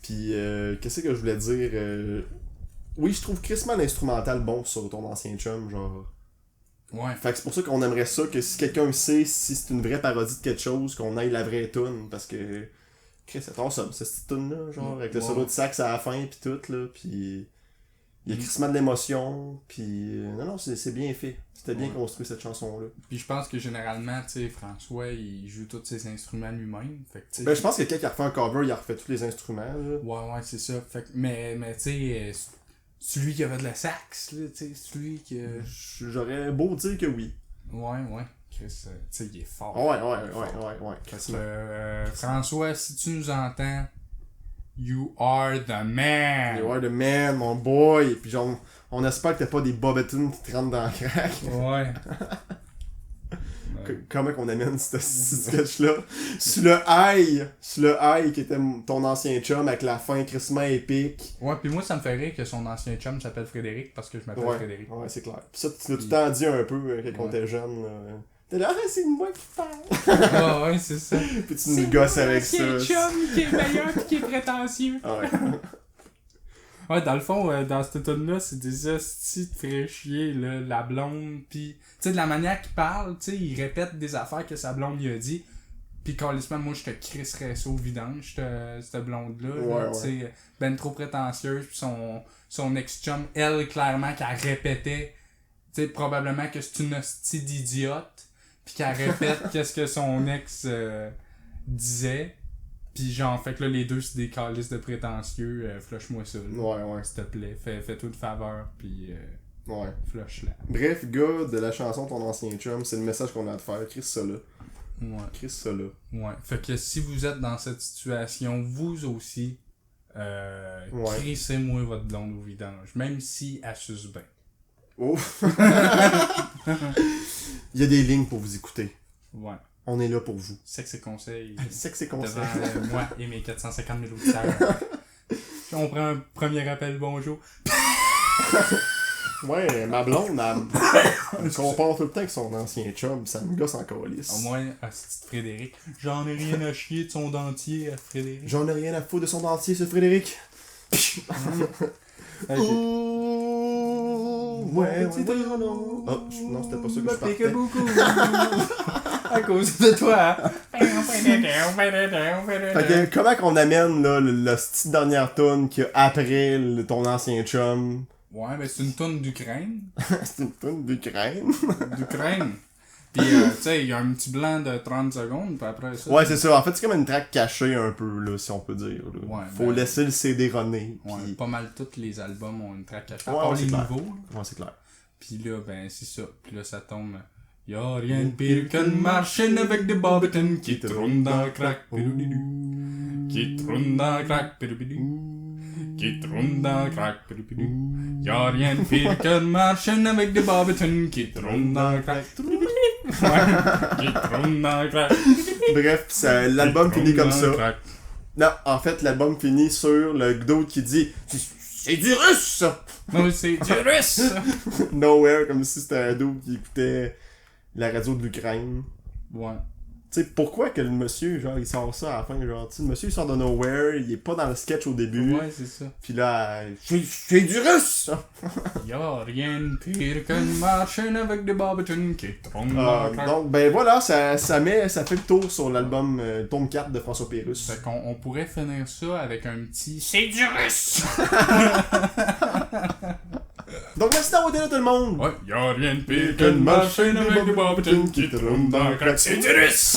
Puis, qu'est-ce que je voulais dire? Oui, je trouve crissement l'instrumental bon sur ton ancien chum, genre.
Ouais.
Fait que c'est pour ça qu'on aimerait ça, que si quelqu'un sait si c'est une vraie parodie de quelque chose, qu'on aille la vraie tune, parce que... Chris, c'est ton somme, cette tune-là, genre, avec le solo de sax à la fin, pis tout, là, pis... Il y a crissement de l'émotion, pis... Non, c'est bien fait. C'était bien construit, cette chanson-là.
Puis je pense que généralement, tu sais, François, il joue tous ses instruments lui-même. Fait que, tu sais...
Ben, je pense que quand il a refait un cover, il a refait tous les instruments, là.
Ouais, c'est ça. Fait que, mais tu sais, celui qui avait de la sax, là, tu sais, celui qui...
J'aurais beau dire que oui.
Ouais. Chris, tu sais, il est fort.
Ouais.
Parce que, François, si tu nous entends, you are the man.
You are the man, mon boy. Puis genre, on espère que t'as pas des bobettines qui te rentrent dans le crack.
Ouais.
Comment qu'on amène ce sketch-là? Sur le high qui était ton ancien chum avec la fin crissement épique.
Ouais, puis moi, ça me fait rire que son ancien chum s'appelle Frédéric parce que je m'appelle Frédéric.
Ouais, c'est clair. Pis ça, tu l'as tout le temps dit un peu quand on était jeune. T'es là, c'est moi qui parle.
Ouais, c'est ça.
Puis tu nous gosses avec ça.
C'est mon ancien chum qui est meilleur pis qui est prétentieux.
Ouais.
Ouais, dans le fond, dans cette tune-là, c'est des hosties de ferait chier, là, la blonde, pis... Tu sais, de la manière qu'il parle, tu sais, il répète des affaires que sa blonde lui a dit, pis calissement, moi, je te crisserais ça au vidange, cette blonde-là,
Ouais.
tu sais, ben trop prétentieuse, pis son ex-chum, elle, clairement, qu'elle répétait, tu sais, probablement que c'est une hostie d'idiote, pis qu'elle répète qu'est-ce que son ex disait. Pis genre, fait que là, les deux, c'est des calices de prétentieux. Flush-moi ça. Là.
Ouais.
S'il te plaît. Fais-toi une faveur, pis
Ouais.
flush-la.
Bref, gars, de la chanson Ton ancien chum, c'est le message qu'on a à te faire. Chris ça là.
Ouais.
Chris ça là.
Ouais. Fait que si vous êtes dans cette situation, vous aussi, crissez-moi votre blonde au vidange. Même si elle suce bien.
Oh! Il y a des lignes pour vous écouter.
Ouais.
On est là pour vous.
Sexe et conseils.
Sexe et conseils.
Devant moi et mes 450 000 auditeurs. On prend un premier appel, bonjour.
Ouais, ma blonde, elle me compare tout le temps avec son ancien chum, ça me gosse en calice.
Au moins, c'est Frédéric. J'en ai rien à chier de son dentier à Frédéric.
J'en ai rien à foutre de son dentier, ce Frédéric.
Okay.
Ouais. Oh, non, c'était pas ça que je partais.
Beaucoup. À cause de toi.
Fait que, comment qu'on amène là, le style dernière tune qu'il y a après ton ancien chum?
Ouais, ben c'est une toune d'Ukraine.
C'est une tune d'Ukraine.
D'Ukraine. Pis, tu sais, il y a un petit blanc de 30 secondes, puis après ça...
Ouais, c'est ça. En fait, c'est comme une track cachée un peu, là, si on peut dire. Là.
Ouais,
faut
ben...
laisser le CD runner.
Ouais,
pis...
pas mal tous les albums ont une track cachée. À
Ouais,
part les
clair.
nouveaux.
Ouais, c'est clair.
Pis là, ben, c'est ça. Pis là, ça tombe... Y'a rien de pire qu'une machine avec des bobettines qui tournent dans le crack. Qui tournent dans le crack. Qui tourne dans le crack. Y'a rien de pire qu'une machine avec des bobettines qui tourne dans le crack. Qui tourne dans le crack.
Bref, l'album finit comme ça. Non, en fait, l'album finit sur le gdo qui dit c'est du russe!
Non, c'est du russe!
Nowhere, comme si c'était un dos qui écoutait la radio de l'Ukraine.
Ouais.
Tu sais, pourquoi que le monsieur, genre, il sort ça à la fin, genre, tu sais, le monsieur, il sort de Nowhere, il est pas dans le sketch au début.
Ouais, c'est ça.
Pis là, c'est du russe!
Y'a rien de pire qu'une machine avec des bobettines qui tourne dans le crack.
Donc, ben voilà, ça fait le tour sur l'album tome 4 de François Pérusse.
Fait qu'on pourrait finir ça avec un petit c'est du russe!
Donc, merci d'avoir été là, tout le monde!
Ouais, y'a rien de pire qu'une machine avec des bobettines qui tourne dans le crack. C'est du russe!